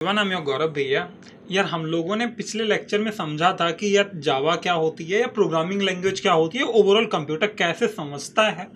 मेरा नाम है गौरव भैया। यार हम लोगों ने पिछले लेक्चर में समझा था कि यार जावा क्या होती है या प्रोग्रामिंग लैंग्वेज क्या होती है, ओवरऑल कंप्यूटर कैसे समझता है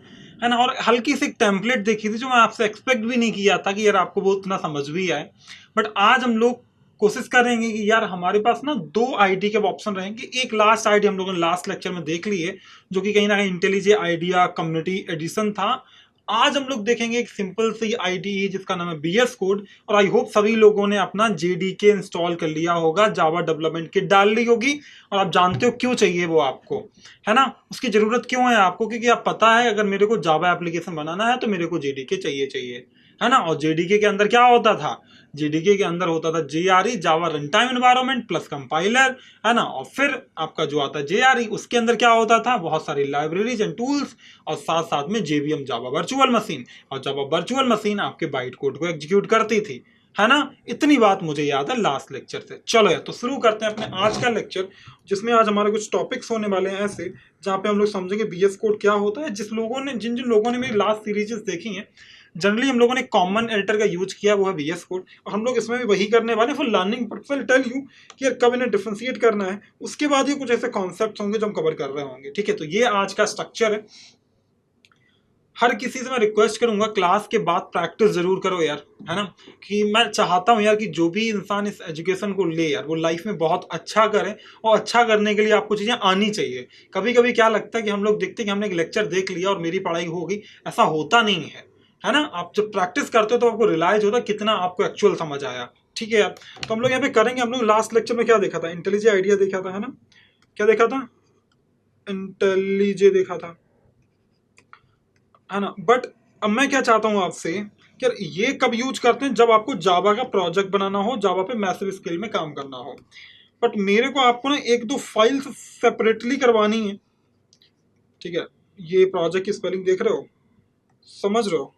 ना। और हल्की सी टेम्पलेट देखी थी जो मैं आपसे एक्सपेक्ट भी नहीं किया था कि यार आपको वो उतना समझ भी आए। बट आज हम लोग कोशिश करेंगे कि यार हमारे पास ना दो आईडी के ऑप्शन रहेंगे। एक लास्ट आईडी हम लोगों ने लास्ट लेक्चर में देख ली है जो कि कहीं ना कहीं इंटेलिजे आइडिया कम्युनिटी एडिशन था। आज हम लोग देखेंगे एक सिंपल सी आईडी जिसका नाम है बीएस कोड। और आई होप सभी लोगों ने अपना जेडीके इंस्टॉल कर लिया होगा, जावा डेवलपमेंट किट डाल ली होगी। और आप जानते हो क्यों चाहिए वो आपको, है ना। उसकी जरूरत क्यों है आपको, क्योंकि आप पता है अगर मेरे को जावा एप्लीकेशन बनाना है तो मेरे को जेडीके चाहिए चाहिए, है ना। और जेडीके के अंदर क्या होता था, जेडीके के अंदर होता था JRE, Java run time environment plus compiler, है ना। और फिर आपका जो आता है जेआरई, उसके अंदर क्या होता था, बहुत सारी लाइब्रेरीज एंड टूल्स और साथ साथ में जेवीएम जावा वर्चुअल मशीन। और जावा वर्चुअल मशीन आपके बाइट कोड को एग्जीक्यूट करती थी, है ना। इतनी बात मुझे याद है लास्ट लेक्चर से। चलो यार तो शुरू करते हैं अपने आज का लेक्चर, जिसमें आज हमारे कुछ टॉपिक्स होने वाले हैं ऐसे जहाँ पे हम लोग समझेंगे बीएस कोड क्या होता है। जिन जिन लोगों ने मेरी लास्ट सीरीजेस देखी हैं, जनरली हम लोगों ने कॉमन एडिटर का यूज किया, वो है वीएस कोड। और हम लोग इसमें भी वही करने वाले for learning purpose. Tell you कि यार कब इन्हें डिफ्रेंशिएट करना है, उसके बाद ये कुछ ऐसे कॉन्सेप्ट होंगे जो हम कवर कर रहे होंगे। ठीक है, तो ये आज का स्ट्रक्चर है। हर किसी से मैं रिक्वेस्ट करूंगा क्लास के बाद प्रैक्टिस जरूर करो यार, है ना। कि मैं चाहता हूं यार कि जो भी इंसान इस एजुकेशन को ले यार वो लाइफ में बहुत अच्छा करे। और अच्छा करने के लिए आपको चीजें आनी चाहिए। कभी कभी क्या लगता है कि हम लोग देखते हैं कि हमने एक लेक्चर देख लिया और मेरी पढ़ाई हो गई, ऐसा होता नहीं है ना। आप जब प्रैक्टिस करते हो तो आपको रियलाइज होता है कितना आपको एक्चुअल समझ आया। ठीक है यार, तो हम लोग यहाँ पे करेंगे। हम लोग लास्ट लेक्चर में क्या देखा था, इंटेलिजे आइडिया देखा था, है ना। क्या देखा था, इंटेलिजे देखा था, है ना। बट अब मैं क्या चाहता हूं आपसे कि यार ये कब यूज करते हैं, जब आपको जावा का प्रोजेक्ट बनाना हो, जावा पे मैसिव स्केल में काम करना हो। बट मेरे को आपको ना एक दो फाइल्स सेपरेटली करवानी है। ठीक है, ये प्रोजेक्ट की स्पेलिंग देख रहे हो, समझ रहे हो।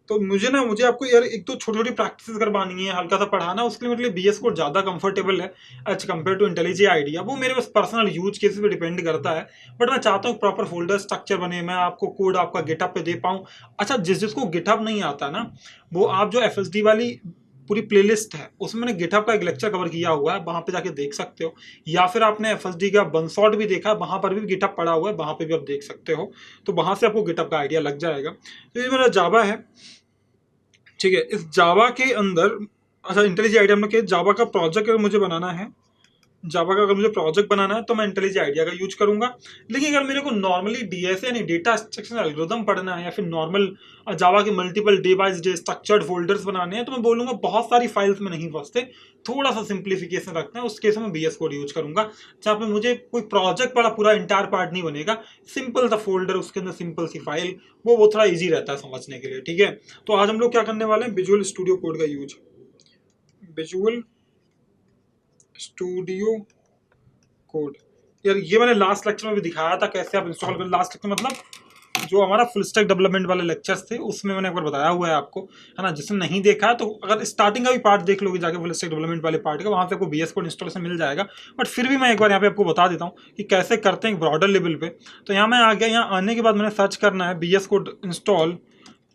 तो मुझे आपको यार एक तो छोटी छोटी प्रैक्टिस करवानी है, हल्का सा पढ़ाना। उसके लिए मेरे लिए बीएस कोड ज़्यादा कंफर्टेबल है एज कम्पेयर टू इंटेलिजे आइडिया। वो मेरे बस पर्सनल यूज केसेस पे डिपेंड करता है। बट मैं चाहता हूँ प्रॉपर फोल्डर स्ट्रक्चर बने, मैं आपको कोड आपका गिटहब पे दे पाऊँ। अच्छा, जिसको गिटहब नहीं आता ना, वो आप जो एफएसडी वाली पूरी प्लेलिस्ट है उसमें मैंने गिटहब का एक लेक्चर कवर किया हुआ है, वहां पे जाके देख सकते हो। या फिर आपने एफएसडी का बनशॉट भी देखा है, वहां पर भी गिटहब पड़ा हुआ है, वहां पे भी आप देख सकते हो। तो वहां से आपको गिटहब का आइडिया लग जाएगा। तो ये मेरा जावा है। ठीक है, इस जावा के अंदर, अच्छा इंटेलिजे आइडिया में जावा का प्रोजेक्ट अगर मुझे बनाना है, जावा का अगर मुझे प्रोजेक्ट बनाना है तो मैं इंटेलिजे आइडिया का यूज करूंगा। लेकिन अगर मेरे को नॉर्मली डीएसए यानी डेटा स्ट्रक्चर एल्गोरिथम पढ़ना है, या फिर नॉर्मल जावा के multiple day by day structured folders बनाने हैं, तो मैं बोलूंगा बहुत सारी फाइल्स में नहीं फंसते, थोड़ा सा सिंप्लीफिकेशन रखते हैं। उस केस में बीएस कोड यूज करूंगा, जहाँ पे मुझे कोई प्रोजेक्ट वाला पूरा इंटायर पार्ट नहीं बनेगा। सिंपल सा फोल्डर, उसके अंदर सिंपल सी फाइल, वो थोड़ा ईजी रहता है समझने के लिए। ठीक है, तो आज हम लोग क्या करने वाले हैं, विजुअल स्टूडियो कोड का यूज। विजुअल स्टूडियो कोड, यार ये मैंने लास्ट लेक्चर में भी दिखाया था कैसे आप इंस्टॉल कर। लास्ट लेक्चर मतलब जो हमारा फुल स्टैक डेवलपमेंट वाले लेक्चर्स थे उसमें मैंने एक बार बताया हुआ है आपको, है ना। जिसने नहीं देखा तो अगर स्टार्टिंग का भी पार्ट देख लोगे जाके फुल स्टैक डेवलपमेंट वाले पार्ट का, वहां से आपको बीएस कोड इंस्टॉलेशन मिल जाएगा। बट फिर भी मैं एक बार यहाँ पे आपको बता देता हूँ कि कैसे करते हैं ब्रॉडर लेवल पे। तो यहाँ मैं आ गया, यहाँ आने के बाद मैंने सर्च करना है VS code install,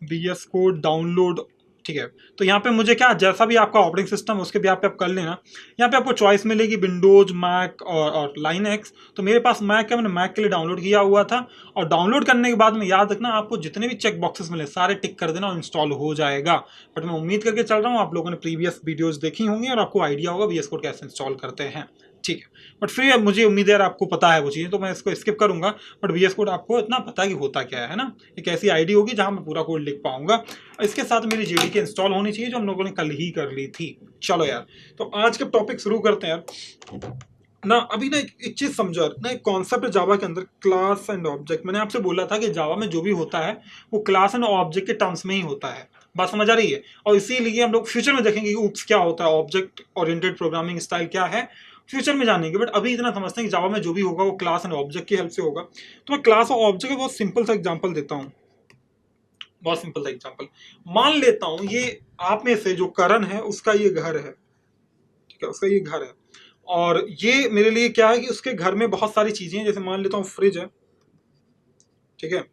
VS code download. ठीक है, तो यहाँ पे मुझे क्या, जैसा भी आपका ऑपरेटिंग सिस्टम है उसके भी पे आप कर लेना। यहाँ पे आपको चॉइस मिलेगी विंडोज, मैक और लाइनक्स। तो मेरे पास मैक है, मैंने मैक के लिए डाउनलोड किया हुआ था। और डाउनलोड करने के बाद में याद रखना आपको जितने भी चेक बॉक्सेस मिले सारे टिक कर देना और इंस्टॉल हो जाएगा। बट मैं उम्मीद करके चल रहा हूँ आप लोगों ने प्रीवियस वीडियोज देखी होंगी और आपको आइडिया होगा वीएस कोड कैसे इंस्टॉल करते हैं। ठीक है, बट फिर मुझे उम्मीद है आपको पता है वो चीज़ें, तो मैं इसको स्किप करूंगा। बट वीएस कोड आपको इतना पता है कि होता क्या है ना। एक ऐसी आईडी होगी जहां मैं पूरा कोड लिख पाऊंगा। इसके साथ मेरी जेडीके इंस्टॉल होनी चाहिए जो हम लोगों ने कल ही कर ली थी। चलो यार, तो आज के टॉपिक शुरू करते हैं यार ना। अभी ना एक चीज समझो ना, एक कॉन्सेप्ट है जावा के अंदर, क्लास एंड ऑब्जेक्ट। मैंने आपसे बोला था कि जावा में जो भी होता है वो क्लास एंड ऑब्जेक्ट के टर्म्स में ही होता है। बात समझ आ रही है। और इसीलिए हम लोग फ्यूचर में देखेंगे कि उप्स क्या होता है, ऑब्जेक्ट ओरिएंटेड प्रोग्रामिंग स्टाइल क्या है, फ्यूचर में जानेंगे। बट अभी इतना समझते हैं कि जावा में जो भी होगा वो क्लास एंड ऑब्जेक्ट की हेल्प से होगा। तो मैं क्लास और ऑब्जेक्ट का बहुत सिंपल सा एग्जांपल देता हूँ, बहुत सिंपल सा एग्जांपल। मान लेता हूँ ये आप में से जो करण है उसका ये घर है। ठीक है, उसका ये घर है। और ये मेरे लिए क्या है कि उसके घर में बहुत सारी चीजें हैं। जैसे मान लेता हूँ फ्रिज है, ठीक है।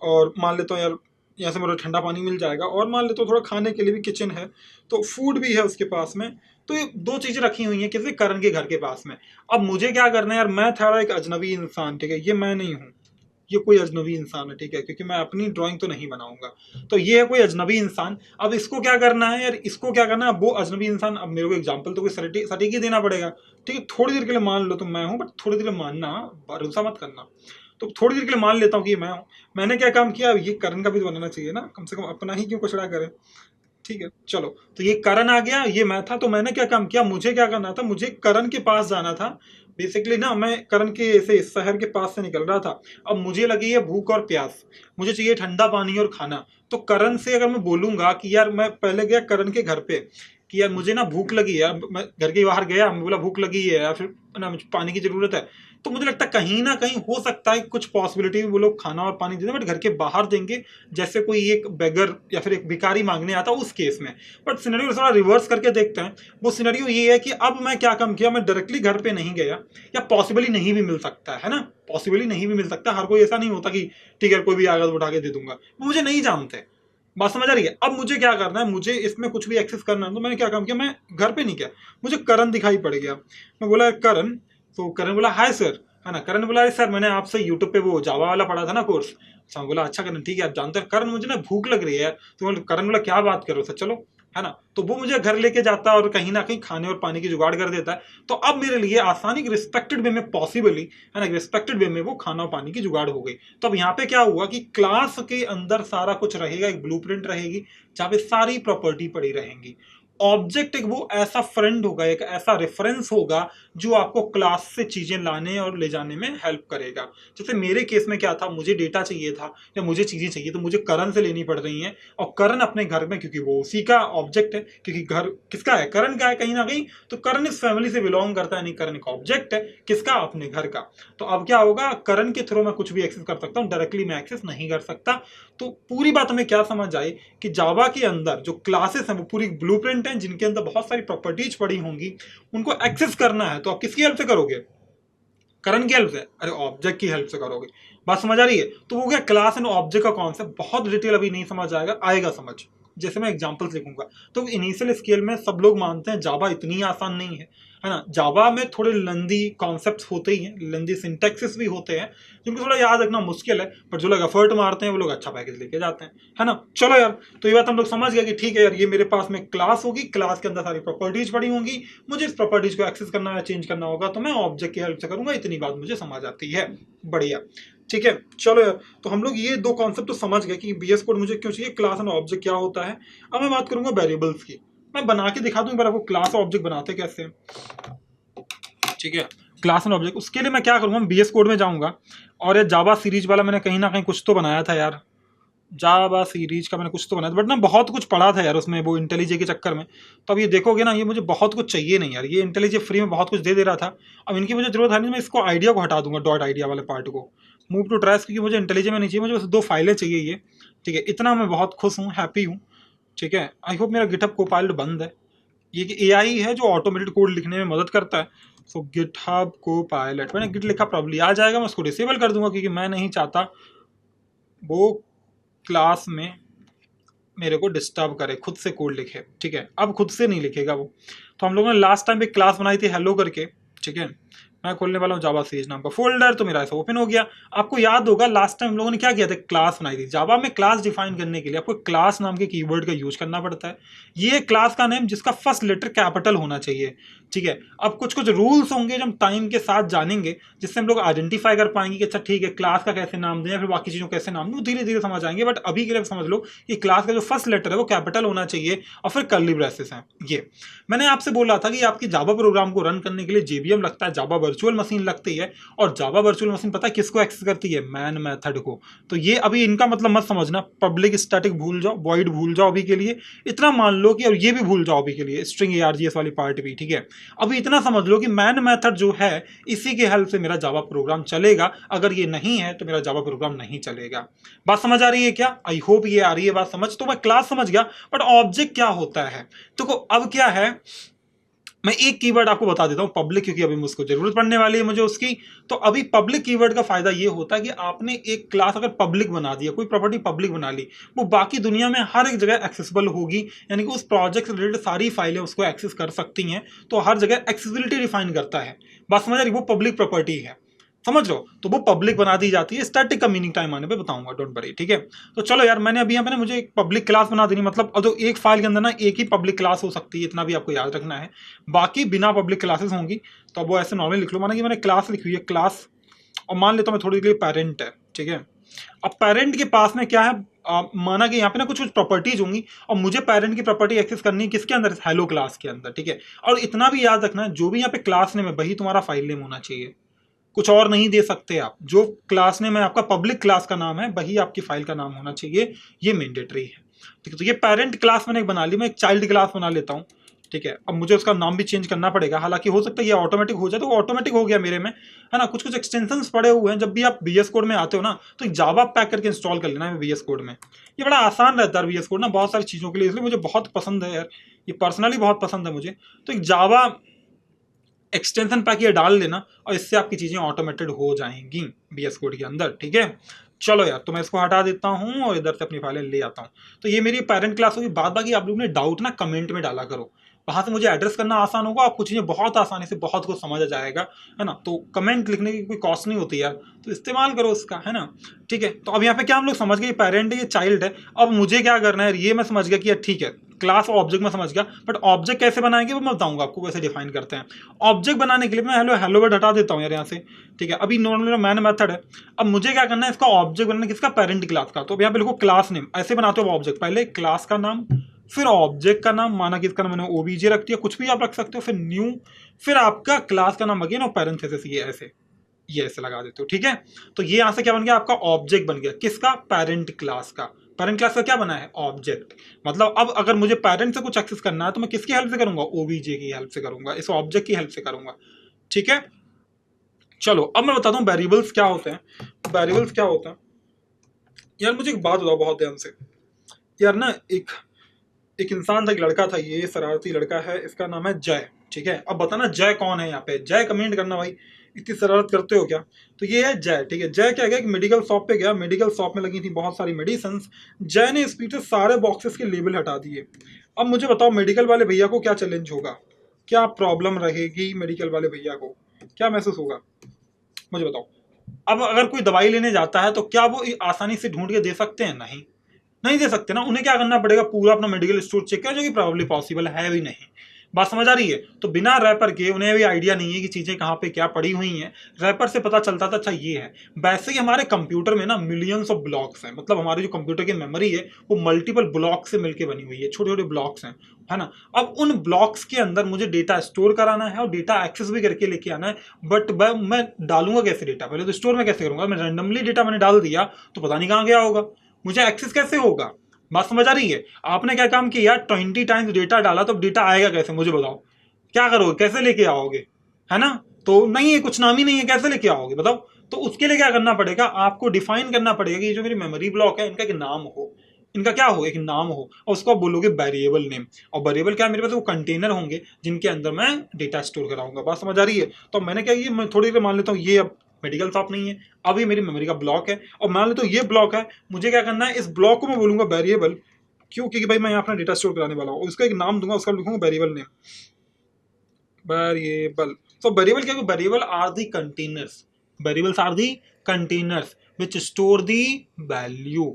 और मान लेता हूँ यार यहाँ से मुझे ठंडा पानी मिल जाएगा, और मान लेते हो थोड़ा खाने के लिए भी किचन है, तो फूड भी है उसके पास में। तो ये दो चीजें रखी हुई हैं किसी करण के घर के पास में। अब मुझे क्या करना है यार, मैं था एक अजनबी इंसान, ठीक है, ये मैं नहीं हूँ, ये कोई अजनबी इंसान है, ठीक है, क्योंकि मैं अपनी ड्राइंग तो नहीं बनाऊंगा। तो ये है कोई अजनबी इंसान। अब इसको क्या करना है यार, इसको क्या करना है, अब वो अजनबी इंसान, अब मेरे को एग्जांपल तो कोई सटीक ही देना पड़ेगा, ठीक है। थोड़ी देर के लिए मान लो तो मैं हूँ, बट थोड़ी देर के लिए मानना, भरोसा मत करना। तो थोड़ी देर के लिए मान लेता हूँ कि ये मैं हूँ। मैंने क्या काम किया, ये करण का भी तो बनाना चाहिए ना, कम से कम अपना ही क्यों कचड़ा करे, ठीक है। चलो, तो ये करण आ गया, ये मैं था। तो मैंने क्या काम किया, मुझे क्या करना था, मुझे करण के पास जाना था बेसिकली ना। मैं करण के ऐसे शहर के पास से निकल रहा था। अब मुझे लगी है भूख और प्यास, मुझे चाहिए ठंडा पानी और खाना। तो करण से अगर मैं बोलूंगा कि यार, मैं पहले गया करण के घर पे कि यार मुझे ना भूख लगी है, मैं घर के बाहर गया, मैं बोला भूख लगी है या फिर ना मुझे पानी की जरूरत है, तो मुझे लगता है कहीं ना कहीं हो सकता है कुछ पॉसिबिलिटी में वो लोग खाना और पानी दे दें, बट घर के बाहर देंगे जैसे कोई एक बेगर या फिर एक भिखारी मांगने आता उस केस में। बट सिनेरियो थोड़ा रिवर्स करके देखते हैं। वो सिनेरियो ये है कि अब मैं क्या काम किया, मैं डायरेक्टली घर पे नहीं गया, या पॉसिबली नहीं भी मिल सकता है ना, पॉसिबली नहीं भी मिल सकता, हर कोई ऐसा नहीं होता कि ठीक है कोई भी आगे तो उठा के दे दूंगा, वो मुझे नहीं जानते। बात समझ आ रही है। अब मुझे क्या करना है, मुझे इसमें कुछ भी एक्सेस करना है, तो मैंने क्या काम किया, मैं घर पे नहीं गया, मुझे करण दिखाई पड़ गया। मैं बोला करण, तो करण बोला हाय सर, है ना। करण बोला सर मैंने आपसे यूट्यूब पे वो जावा वाला पढ़ा था ना कोर्स। अच्छा, मैं बोला अच्छा करण ठीक है, आप जानते हैं करण मुझे ना भूख लग रही है। तो करण बोला क्या बात करो सर, चलो, है ना। तो वो मुझे घर लेके जाता है और कहीं ना कहीं खाने और पानी की जुगाड़ कर देता है। तो अब मेरे लिए आसानी रिस्पेक्टेड वे में पॉसिबली, है ना, रिस्पेक्टेड वे में वो खाना और पानी की जुगाड़ हो गई। तो अब यहाँ पे क्या हुआ कि क्लास के अंदर सारा कुछ रहेगा, एक ब्लूप्रिंट रहेगी जहाँ पे सारी प्रॉपर्टी पड़ी रहेंगी। ऑब्जेक्ट एक वो ऐसा फ्रेंड होगा, एक ऐसा रेफरेंस होगा जो आपको क्लास से चीजें लाने और ले जाने में हेल्प करेगा। जैसे मेरे केस में क्या था, मुझे डेटा चाहिए था या मुझे चीजें चाहिए तो मुझे करण से लेनी पड़ रही हैं, और करण अपने घर में, क्योंकि वो उसी का ऑब्जेक्ट है, क्योंकि घर किसका है, करण का है कहीं ना कहीं। तो करण इस फैमिली से बिलोंग करता है, नहीं करण का ऑब्जेक्ट है किसका, अपने घर का। तो अब क्या होगा, करण के थ्रू मैं कुछ भी एक्सेस कर सकता हूँ, डायरेक्टली मैं एक्सेस नहीं कर सकता। तो पूरी बात हमें क्या समझ आई कि जावा के अंदर जो क्लासेस हैं वो पूरी ब्लूप्रिंट हैं, जिनके अंदर बहुत सारी प्रॉपर्टीज पड़ी होंगी, उनको एक्सेस करना है तो आप किसकी हेल्प से करोगे, करण की हेल्प से, अरे ऑब्जेक्ट की हेल्प से करोगे। बात समझ आ रही है। तो वो क्या क्लास एंड ऑब्जेक्ट का कॉन्सेप्ट बहुत डिटेल अभी नहीं समझ आएगा, आएगा समझ जैसे मैं एग्जांपल्स लिखूंगा। तो इनिशियल स्केल में सब लोग मानते हैं जावा इतनी आसान नहीं है ना। जावा में थोड़े लंदी कॉन्सेप्ट्स होते ही हैं, लंदी सिंटैक्सेस भी होते हैं जिनको थोड़ा याद रखना मुश्किल है, पर जो लोग एफर्ट मारते हैं वो लोग अच्छा पैकेज लेके जाते हैं, है ना। चलो यार, तो ये बात हम लोग समझ गए कि ठीक है यार, ये मेरे पास में क्लास होगी, क्लास के अंदर सारी प्रॉपर्टीज पड़ी होंगी, मुझे इस प्रॉपर्टीज को एक्सेस करना है, चेंज करना होगा तो मैं ऑब्जेक्ट की हेल्प से करूंगा। इतनी बात मुझे समझ आती है, बढ़िया, ठीक है। चलो यार, तो हम लोग ये दो कॉन्सेप्ट तो समझ गए कि बीएस कोड मुझे क्यों चाहिए, क्लास एंड ऑब्जेक्ट क्या होता है। अब मैं बात करूंगा वेरिएबल्स की। मैं बना के दिखा दूं एक बार आपको क्लास और ऑब्जेक्ट बनाते कैसे, ठीक है। क्लास एंड ऑब्जेक्ट, उसके लिए मैं क्या करूंगा, बीएस कोड में जाऊंगा, और ये जावा सीरीज वाला मैंने कहीं ना कहीं कुछ तो बनाया था यार, जावा सीरीज का मैंने कुछ तो बनाया था, बट ना बहुत कुछ पढ़ा था यार उसमें वो इंटेलिजे के चक्कर में। तो अब ये देखोगे ना, ये मुझे बहुत कुछ चाहिए नहीं यार, ये इंटेलिजे फ्री में बहुत कुछ दे दे रहा था, अब इनकी मुझे जरूरत है नहीं। मैं इसको आइडिया को हटा दूंगा, डॉट आइडिया वाले पार्ट को, मूव टू ट्रैश, क्योंकि मुझे इंटेलिजे में नहीं चाहिए, मुझे बस दो फाइलें चाहिए ये, ठीक है। इतना मैं बहुत खुश हूँ, हैप्पी हूँ, ठीक है। आई होप मेरा गिटहब कोपायलट बंद है। ये कि एआई है जो ऑटोमेटेड कोड लिखने में मदद करता है। सो गिटहब कोपायलट, मैंने गिट लिखा प्रॉब्ली आ जाएगा, मैं उसको डिसेबल कर दूंगा क्योंकि मैं नहीं चाहता वो क्लास में मेरे को डिस्टर्ब करे, खुद से कोड लिखे, ठीक है। अब खुद से नहीं लिखेगा वो। तो हम लोगों ने लास्ट टाइम एक क्लास बनाई थी हेलो करके, ठीक है। मैं खोलने वाला हूँ जावा सीरीज नाम का फोल्डर, तो मेरा ऐसा ओपन हो गया। आपको याद होगा लास्ट टाइम हम लोगों ने क्या किया था, क्लास बनाई थी। जावा में क्लास डिफाइन करने के लिए आपको क्लास नाम के कीवर्ड का यूज करना पड़ता है। ये क्लास का नेम जिसका फर्स्ट लेटर कैपिटल होना चाहिए, ठीक है। अब कुछ कुछ रूल्स होंगे जो हम टाइम के साथ जानेंगे, जिससे हम लोग आइडेंटिफाई कर पाएंगे कि अच्छा ठीक है क्लास का कैसे नाम दें या फिर बाकी चीज़ों कैसे नाम दें, वो धीरे धीरे समझ आएंगे। बट अभी के लिए समझ लो कि क्लास का जो फर्स्ट लेटर है वो कैपिटल होना चाहिए, और फिर कर्ली ब्रेसेस हैं। ये मैंने आपसे बोला था कि आपकी जावा प्रोग्राम को रन करने के लिए जेवीएम लगता है, जावा वर्चुअल मशीन लगती है, और जावा वर्चुअल मशीन पता है किसको एक्सेस करती है, मैन मेथड को। तो ये अभी इनका मतलब मत समझना, पब्लिक स्टैटिक भूल जाओ, वॉइड भूल जाओ अभी के लिए, इतना मान लो कि, और ये भी भूल जाओ अभी के लिए, स्ट्रिंग ARGS वाली पार्ट भी, ठीक है। अभी इतना समझ लो कि मैन मेथड जो है इसी के हेल्प से मेरा जावा प्रोग्राम चलेगा, अगर ये नहीं है तो मेरा जावा प्रोग्राम नहीं चलेगा। बात समझ आ रही है क्या, आई होप ये आ रही है बात समझ। तो मैं क्लास समझ गया, बट ऑब्जेक्ट क्या होता है, तो अब क्या है, मैं एक कीवर्ड आपको बता देता हूँ पब्लिक, क्योंकि अभी मुझको जरूरत पड़ने वाली है मुझे उसकी। तो अभी पब्लिक कीवर्ड का फायदा ये होता है कि आपने एक क्लास अगर पब्लिक बना दिया, कोई प्रॉपर्टी पब्लिक बना ली, वो बाकी दुनिया में हर एक जगह एक्सेसिबल होगी, यानी कि उस प्रोजेक्ट से रिलेटेड सारी फाइलें उसको एक्सेस कर सकती हैं। तो हर जगह एक्सेसिबिलिटी डिफाइन करता है, बात समझ आ रही, वो पब्लिक प्रॉपर्टी है, समझ लो। तो वो पब्लिक बना दी जाती है, स्टैटिक का मीनिंग टाइम आने पे बताऊंगा, डोंट वरी, ठीक है। तो चलो यार, मैंने अभी यहाँ पे ना मुझे एक पब्लिक क्लास बना देनी, मतलब अब तो एक फाइल के अंदर ना एक ही पब्लिक क्लास हो सकती है, इतना भी आपको याद रखना है, बाकी बिना पब्लिक क्लासेस होंगी। तो अब वो ऐसे नॉर्मली लिख लो, माना कि मैंने क्लास लिखी हुई है क्लास, और मान लेता हूँ मैं थोड़ी देर के लिए पेरेंट है, ठीक है। अब पेरेंट के पास में क्या है, माना कि यहाँ पे ना कुछ कुछ प्रॉपर्टीज होंगी, और मुझे पेरेंट की प्रॉपर्टी एक्सेस करनी है किसके अंदर, हेलो क्लास के अंदर, ठीक है। और इतना भी याद रखना है, जो भी यहाँ पे क्लास नेम है वही तुम्हारा फाइल नेम होना चाहिए, कुछ और नहीं दे सकते आप। जो क्लास नेम है आपका पब्लिक क्लास का नाम है, वही आपकी फाइल का नाम होना चाहिए, ये मैंडेटरी है, ठीक है। तो ये पेरेंट क्लास मैंने एक बना ली, मैं एक चाइल्ड क्लास बना लेता हूँ, ठीक है। अब मुझे उसका नाम भी चेंज करना पड़ेगा, हालांकि हो सकता है ये ऑटोमेटिक हो जाए, तो वो ऑटोमेटिक हो गया मेरे में, है ना। कुछ कुछ एक्सटेंशंस पड़े हुए हैं, जब भी आप VS कोड में आते हो ना, तो जावा पैक करके इंस्टॉल कर लेना है VS कोड में। ये बड़ा आसान रहता है VS कोड ना, बहुत सारी चीज़ों के लिए, इसलिए मुझे बहुत पसंद है यार, ये पर्सनली बहुत पसंद है मुझे। तो एक जावा एक्सटेंशन पैक ये डाल लेना, और इससे आपकी चीज़ें ऑटोमेटेड हो जाएंगी VS कोड के अंदर, ठीक है। चलो यार, तो मैं इसको हटा देता हूँ और इधर से अपनी फाइलें ले आता हूँ। तो ये मेरी पेरेंट क्लास होगी। बाद बाकी आप लोगों ने डाउट ना कमेंट में डाला करो, वहाँ से मुझे एड्रेस करना आसान होगा, आपको चीज़ें बहुत आसानी से बहुत कुछ समझ आ जाएगा, है ना। तो कमेंट लिखने की कोई कॉस्ट नहीं होती यार, तो इस्तेमाल करो उसका, है ना, ठीक है। तो अब यहाँ पे क्या हम लोग समझ गए, पेरेंट है, ये चाइल्ड है। अब मुझे क्या करना है, ये मैं समझ गया कि यार ठीक है, क्लास और ऑब्जेक्ट में समझ गया, बट ऑब्जेक्ट कैसे बनाएंगे वो मैं बताऊंगा आपको, कैसे डिफाइन करते हैं। ऑब्जेक्ट बनाने के लिए मैं हेलो वर्ड हटा देता हूँ यार यहाँ से, ठीक है। अभी नॉर्मली मैन मेथड है। अब मुझे क्या करना है, इसका ऑब्जेक्ट बनाना किसका, पेरेंट क्लास का। तो यहाँ पे लिखो क्लास नेम, ऐसे बनाते हो ऑब्जेक्ट, पहले क्लास का नाम, फिर ऑब्जेक्ट का नाम, माना कि इसका नाम मैंने OBJ रख दिया, कुछ भी आप रख सकते हो, फिर न्यू, फिर आपका क्लास का नाम अगेन, और पैरेंथेसिस ये ऐसे लगा देते हो, ठीक है। तो ये यहां से क्या बन गया, आपका ऑब्जेक्ट बन गया, किसका, पेरेंट क्लास का। पेरेंट क्लास का क्या बना है, ऑब्जेक्ट। मतलब अब अगर मुझे पेरेंट से कुछ एक्सेस करना है, तो मैं किसकी हेल्प से करूंगा, OBJ की हेल्प से करूंगा, इस ऑब्जेक्ट की हेल्प से करूंगा, ठीक है। चलो अब मैं बताता हूँ वेरिएबल्स क्या होते हैं। वेरिएबल्स क्या होता है यार, मुझे एक बात बताओ बहुत ध्यान से यार ना। एक इंसान था, एक लड़का था, ये शरारती लड़का है, इसका नाम है जय, ठीक है। अब बताना जय कौन है, यहाँ पे जय कमेंट करना भाई, इतनी शरारत करते हो क्या। तो ये है जय, ठीक है। जय क्या गया कि मेडिकल शॉप पे गया, मेडिकल शॉप में लगी थी बहुत सारी मेडिसिन। जय ने स्पीड से सारे बॉक्सेस के लेबल हटा दिए। अब मुझे बताओ मेडिकल वाले भैया को क्या चैलेंज होगा, क्या प्रॉब्लम रहेगी मेडिकल वाले भैया को, क्या महसूस होगा, मुझे बताओ। अब अगर कोई दवाई लेने जाता है, तो क्या वो आसानी से ढूंढ के दे सकते हैं, नहीं दे सकते ना। उन्हें क्या करना पड़ेगा, पूरा अपना मेडिकल स्टोर चेक किया, जो कि प्रॉब्ली पॉसिबल है भी नहीं। बात समझ आ रही है। तो बिना रैपर के उन्हें भी आइडिया नहीं है कि चीजें कहाँ पे क्या पड़ी हुई हैं, रैपर से पता चलता था अच्छा ये है। वैसे ही हमारे कंप्यूटर में ना मिलियंस ऑफ ब्लॉक्स हैं, मतलब हमारी जो कंप्यूटर की मेमोरी है वो मल्टीपल ब्लॉक से मिलकर बनी हुई है, छोटे छोटे ब्लॉक्स हैं, है ना। अब उन ब्लॉक्स के अंदर मुझे डेटा स्टोर कराना है और डेटा एक्सेस भी करके लेके आना है, बट मैं डालूंगा कैसे डेटा, पहले तो स्टोर में कैसे करूंगा। मैं रैंडमली डेटा मैंने डाल दिया तो पता नहीं कहाँ गया होगा, मुझे एक्सेस कैसे होगा। बात समझ आ रही है। आपने क्या काम किया, 20 टाइम्स डेटा डाला, तो डेटा आएगा कैसे, मुझे बताओ। क्या करोगे, कैसे लेके आओगे, है ना। तो नहीं है, कुछ नाम ही नहीं है, कैसे लेके आओगे बताओ। तो उसके लिए क्या करना पड़ेगा, आपको डिफाइन करना पड़ेगा कि ये जो मेरी मेमोरी ब्लॉक है, इनका एक नाम हो, इनका क्या हो, एक नाम हो, और उसको आप बोलोगे वेरिएबल नेम। और वेरिएबल क्या है, मेरे पास वो कंटेनर होंगे जिनके अंदर मैं डेटा स्टोर कराऊंगा। बात समझ आ रही है। तो मैंने क्या, ये मैं थोड़ी देर मान लेता हूँ, ये अब मेडिकल शॉप नहीं है, अब ये मेरी मेमोरी का ब्लॉक है, और मान लेता हूँ ये ब्लॉक है। मुझे क्या करना है, इस ब्लॉक को मैं बोलूंगा वेरिएबल, क्यों, क्योंकि भाई मैं यहाँ अपना डेटा स्टोर कराने वाला हूँ। उसका एक नाम दूंगा, उसका लिखूंगा variable name, variable. so variable क्या है, variable are the containers, variables are the containers which store the value,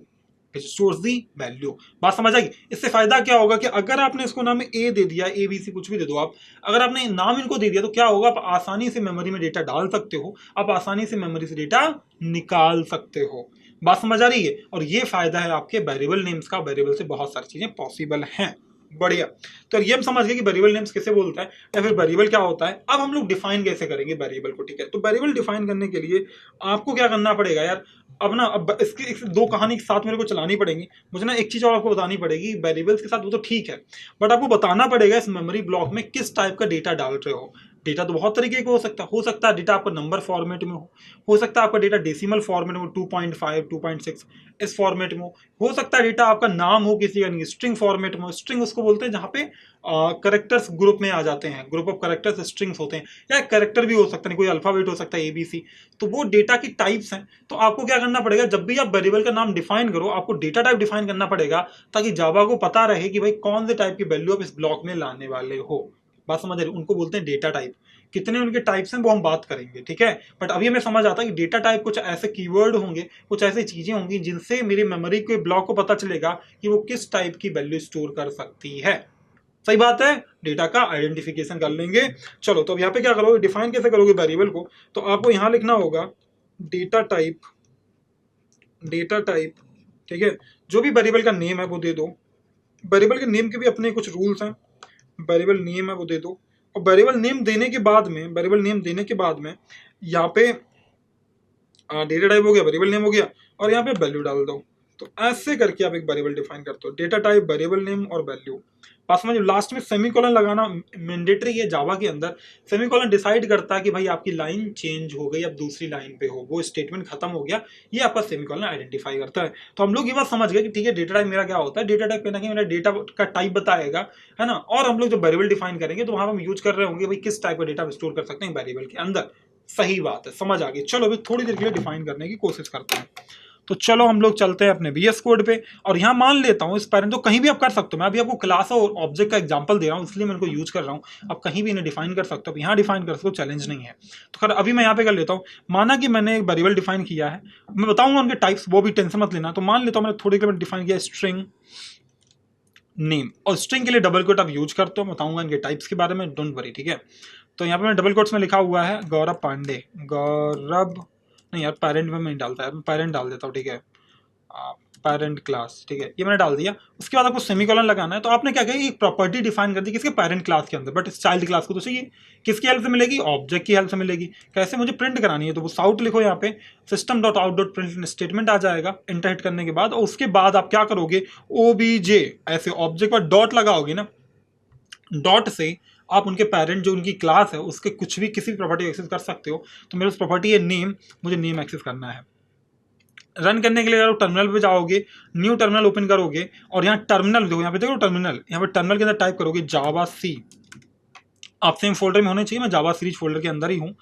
which stores the value. बात समझ आएगी। इससे फायदा क्या होगा कि अगर आपने इसको नाम ए दे दिया, ABC कुछ भी दे दो आप, अगर आपने नाम इनको दे दिया तो क्या होगा, आप आसानी से मेमोरी में डेटा डाल सकते हो, आप आसानी से मेमोरी से डेटा निकाल सकते हो। बात समझ आ रही है। और ये फायदा है आपके वेरिएबल नेम्स का, वेरिएबल से बहुत सारी चीजें पॉसिबल हैं। बढ़िया। तो ये हम समझ गए कि वेरिएबल नेम्स किसे बोलता है, या फिर वेरिएबल क्या होता है। अब हम लोग डिफाइन कैसे करेंगे वेरिएबल को, ठीक है। तो वेरिएबल डिफाइन करने के लिए आपको क्या करना पड़ेगा यार, अब ना, अब इसकी दो कहानी के साथ मेरे को चलानी पड़ेगी। मुझे ना एक चीज और आपको बतानी पड़ेगी, वेरिएबल्स के साथ वो तो ठीक है, बट आपको बताना पड़ेगा इस मेमोरी ब्लॉक में किस टाइप का डेटा डाल रहे हो। डेटा तो बहुत तरीके का हो सकता है डेटा आपका नंबर फॉर्मेट में हो सकता है आपका डेटा डेसिमल फॉर्मेट में 2.5 2.6 इस फॉर्मेट में हो सकता है डेटा आपका नाम हो किसी का, स्ट्रिंग फॉर्मेट में। स्ट्रिंग उसको बोलते हैं जहाँ पे करेक्टर्स ग्रुप में आ जाते हैं, ग्रुप ऑफ करेक्टर्स स्ट्रिंग्स होते हैं, या करेक्टर भी हो सकता है, कोई अल्फाबेट हो सकता है ABC। तो वो डेटा की टाइप्स हैं। तो आपको क्या करना पड़ेगा, जब भी आप वेरिएबल का नाम डिफाइन करो आपको डेटा टाइप डिफाइन करना पड़ेगा, ताकि जावा को पता रहे कि भाई कौन से टाइप की वैल्यू आप इस ब्लॉक में लाने वाले हो। बात समझ रहे, उनको बोलते हैं डेटा टाइप। कितने उनके टाइप्स हैं वो हम बात करेंगे, ठीक है। बट अभी हमें समझ आता है कि डेटा टाइप कुछ ऐसे कीवर्ड होंगे, कुछ ऐसी चीजें होंगी जिनसे मेरी मेमोरी के ब्लॉक को पता चलेगा कि वो किस टाइप की वैल्यू स्टोर कर सकती है। सही बात है, डेटा का आइडेंटिफिकेशन कर लेंगे। चलो तो अब यहाँ पे क्या करोगे, डिफाइन कैसे करोगे वेरिएबल को, तो आपको यहाँ लिखना होगा डेटा टाइप, डेटा टाइप, ठीक है। जो भी वेरिएबल का नेम है वो दे दो। वेरिएबल के नेम के भी अपने कुछ रूल्स हैं। वेरिएबल नेम है वो दे दो, और वेरिएबल नेम देने के बाद में, वेरिएबल नेम देने के बाद में यहाँ पे डेटा टाइप हो गया, वेरिएबल नेम हो गया, और यहाँ पे वैल्यू डाल दो। तो ऐसे करके आप एक वेरिएबल डिफाइन करते हो, डेटा टाइप, वेरिएबल नेम और वैल्यू। पास में लास्ट में सेमीकोलन लगाना मैंडेटरी है जावा के अंदर। सेमीकोलन डिसाइड करता है कि भाई आपकी लाइन चेंज हो गई, अब दूसरी लाइन पे हो, वो स्टेटमेंट खत्म हो गया, ये आपका सेमीकोलन आइडेंटिफाई करता है। तो हम लोग ये बात समझ गए कि ठीक है डेटा टाइप मेरा क्या होता है, डेटा टाइप कहीं ना कहीं मेरा डेटा का टाइप बताएगा, है ना। और हम लोग जब वेरिएबल डिफाइन करेंगे तो वहां हम यूज कर रहे होंगे भाई किस टाइप का डेटा स्टोर कर सकते हैं वेरिएबल के अंदर। सही बात है, समझ आ गई। चलो अभी थोड़ी देर के लिए डिफाइन करने की कोशिश करते हैं। तो चलो हम लोग चलते हैं अपने VS कोड पे, और यहाँ मान लेता हूँ इस पैरेंट तो कहीं भी आप कर सकते हो। मैं अभी आपको क्लास और ऑब्जेक्ट का एग्जांपल दे रहा हूँ इसलिए मैं इनको यूज कर रहा हूँ। आप कहीं भी इन्हें डिफाइन कर सकते हो, यहाँ डिफाइन कर सकते हो, चैलेंज नहीं है। तो खैर अभी मैं यहाँ पे कर लेता हूँ। माना कि मैंने एक वेरिएबल डिफाइन किया है, मैं बताऊंगा उनके टाइप्स, वो भी टेंशन मत लेना। तो मान लेता हूँ मैंने थोड़ी देर में डिफाइन किया स्ट्रिंग नेम, और स्ट्रिंग के लिए डबल कोट आप यूज करते हो, बताऊंगा इनके टाइप्स के बारे में, डोंट वरी, ठीक है। तो यहाँ पे मैं डबल कोट्स में लिखा हुआ है गौरव पांडे, गौरव नहीं यार पेरेंट में नहीं डालता है, मैं पेरेंट डाल देता हूँ, ठीक है, पेरेंट क्लास, ठीक है, ये मैंने डाल दिया। उसके बाद आपको सेमीकोलन लगाना है। तो आपने क्या किया, एक प्रॉपर्टी डिफाइन कर दी किसके, पेरेंट क्लास के अंदर, बट चाइल्ड क्लास को तो चाहिए, किसकी हेल्प से मिलेगी, ऑब्जेक्ट की हेल्प से मिलेगी। कैसे, मुझे प्रिंट करानी है, तो वो साउट लिखो यहाँ पे, system dot out dot print statement आ जाएगा इंटर हिट करने के बाद, और उसके बाद आप क्या करोगे, OBJ ऐसे ऑब्जेक्ट पर डॉट लगाओगे ना, डॉट से आप उनके पेरेंट जो उनकी क्लास है उसके कुछ भी किसी भी प्रॉपर्टी एक्सेस कर सकते हो। तो मेरे उस प्रॉपर्टी है नेम, मुझे नेम एक्सेस करना है। रन करने के लिए अगर टर्मिनल पे जाओगे, न्यू टर्मिनल ओपन करोगे, और यहाँ टर्मिनल देखो, यहाँ पे देखो टर्मिनल, यहाँ पे टर्मिनल के अंदर टाइप करोगे जावा सी। आप सेम फोल्डर में होने चाहिए, मैं जावा सीरीज फोल्डर के अंदर ही हूँ,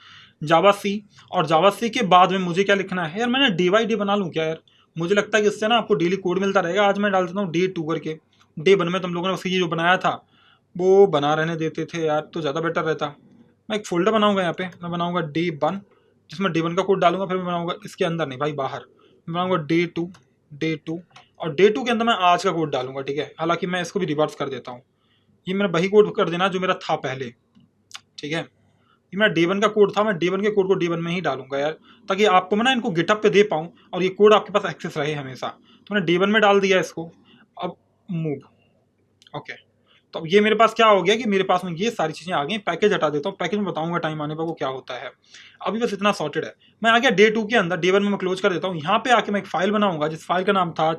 जावा सी। और जावा सी के बाद में मुझे क्या लिखना है यार, मैंने डे बाई डे बना लूँ क्या यार, मुझे लगता है कि इससे ना आपको डेली कोड मिलता रहेगा। आज मैं डाल देता हूँ Day 2 करके। Day 1 में तुम लोगों ने उसी जो बनाया था वो बना रहने देते थे यार, तो ज़्यादा बेटर रहता। मैं एक फोल्डर बनाऊंगा यहाँ पे, मैं बनाऊंगा Day 1, जिसमें Day 1 का कोड डालूंगा, फिर मैं बनाऊंगा इसके अंदर नहीं भाई बाहर, मैं बनाऊंगा Day 2, Day 2, और Day 2 के अंदर मैं आज का कोड डालूंगा, ठीक है। हालांकि मैं इसको भी रिवर्स कर देता हूँ, ये मेरा वही कोड कर देना जो मेरा था पहले, ठीक है। ये मेरा Day 1 का कोड था, मैं Day 1 के कोड को Day 1 में ही डालूंगा यार, ताकि आपको मैं ना इनको गिटअप पे दे पाऊँ और ये कोड आपके पास एक्सेस रहे हमेशा। तो मैंने Day 1 में डाल दिया इसको। अब मूव, ओके। तो अब ये मेरे पास क्या हो गया कि मेरे पास में ये सारी चीज़ें आ गई। पैकेज हटा देता हूँ, पैकेज में बताऊंगा टाइम आने पर वो क्या होता है। अभी बस इतना सॉर्टेड है। मैं आ गया Day 2 के अंदर, Day 1 में मैं क्लोज कर देता हूँ। यहाँ पे आके मैं एक फाइल बनाऊंगा जिस फाइल का नाम था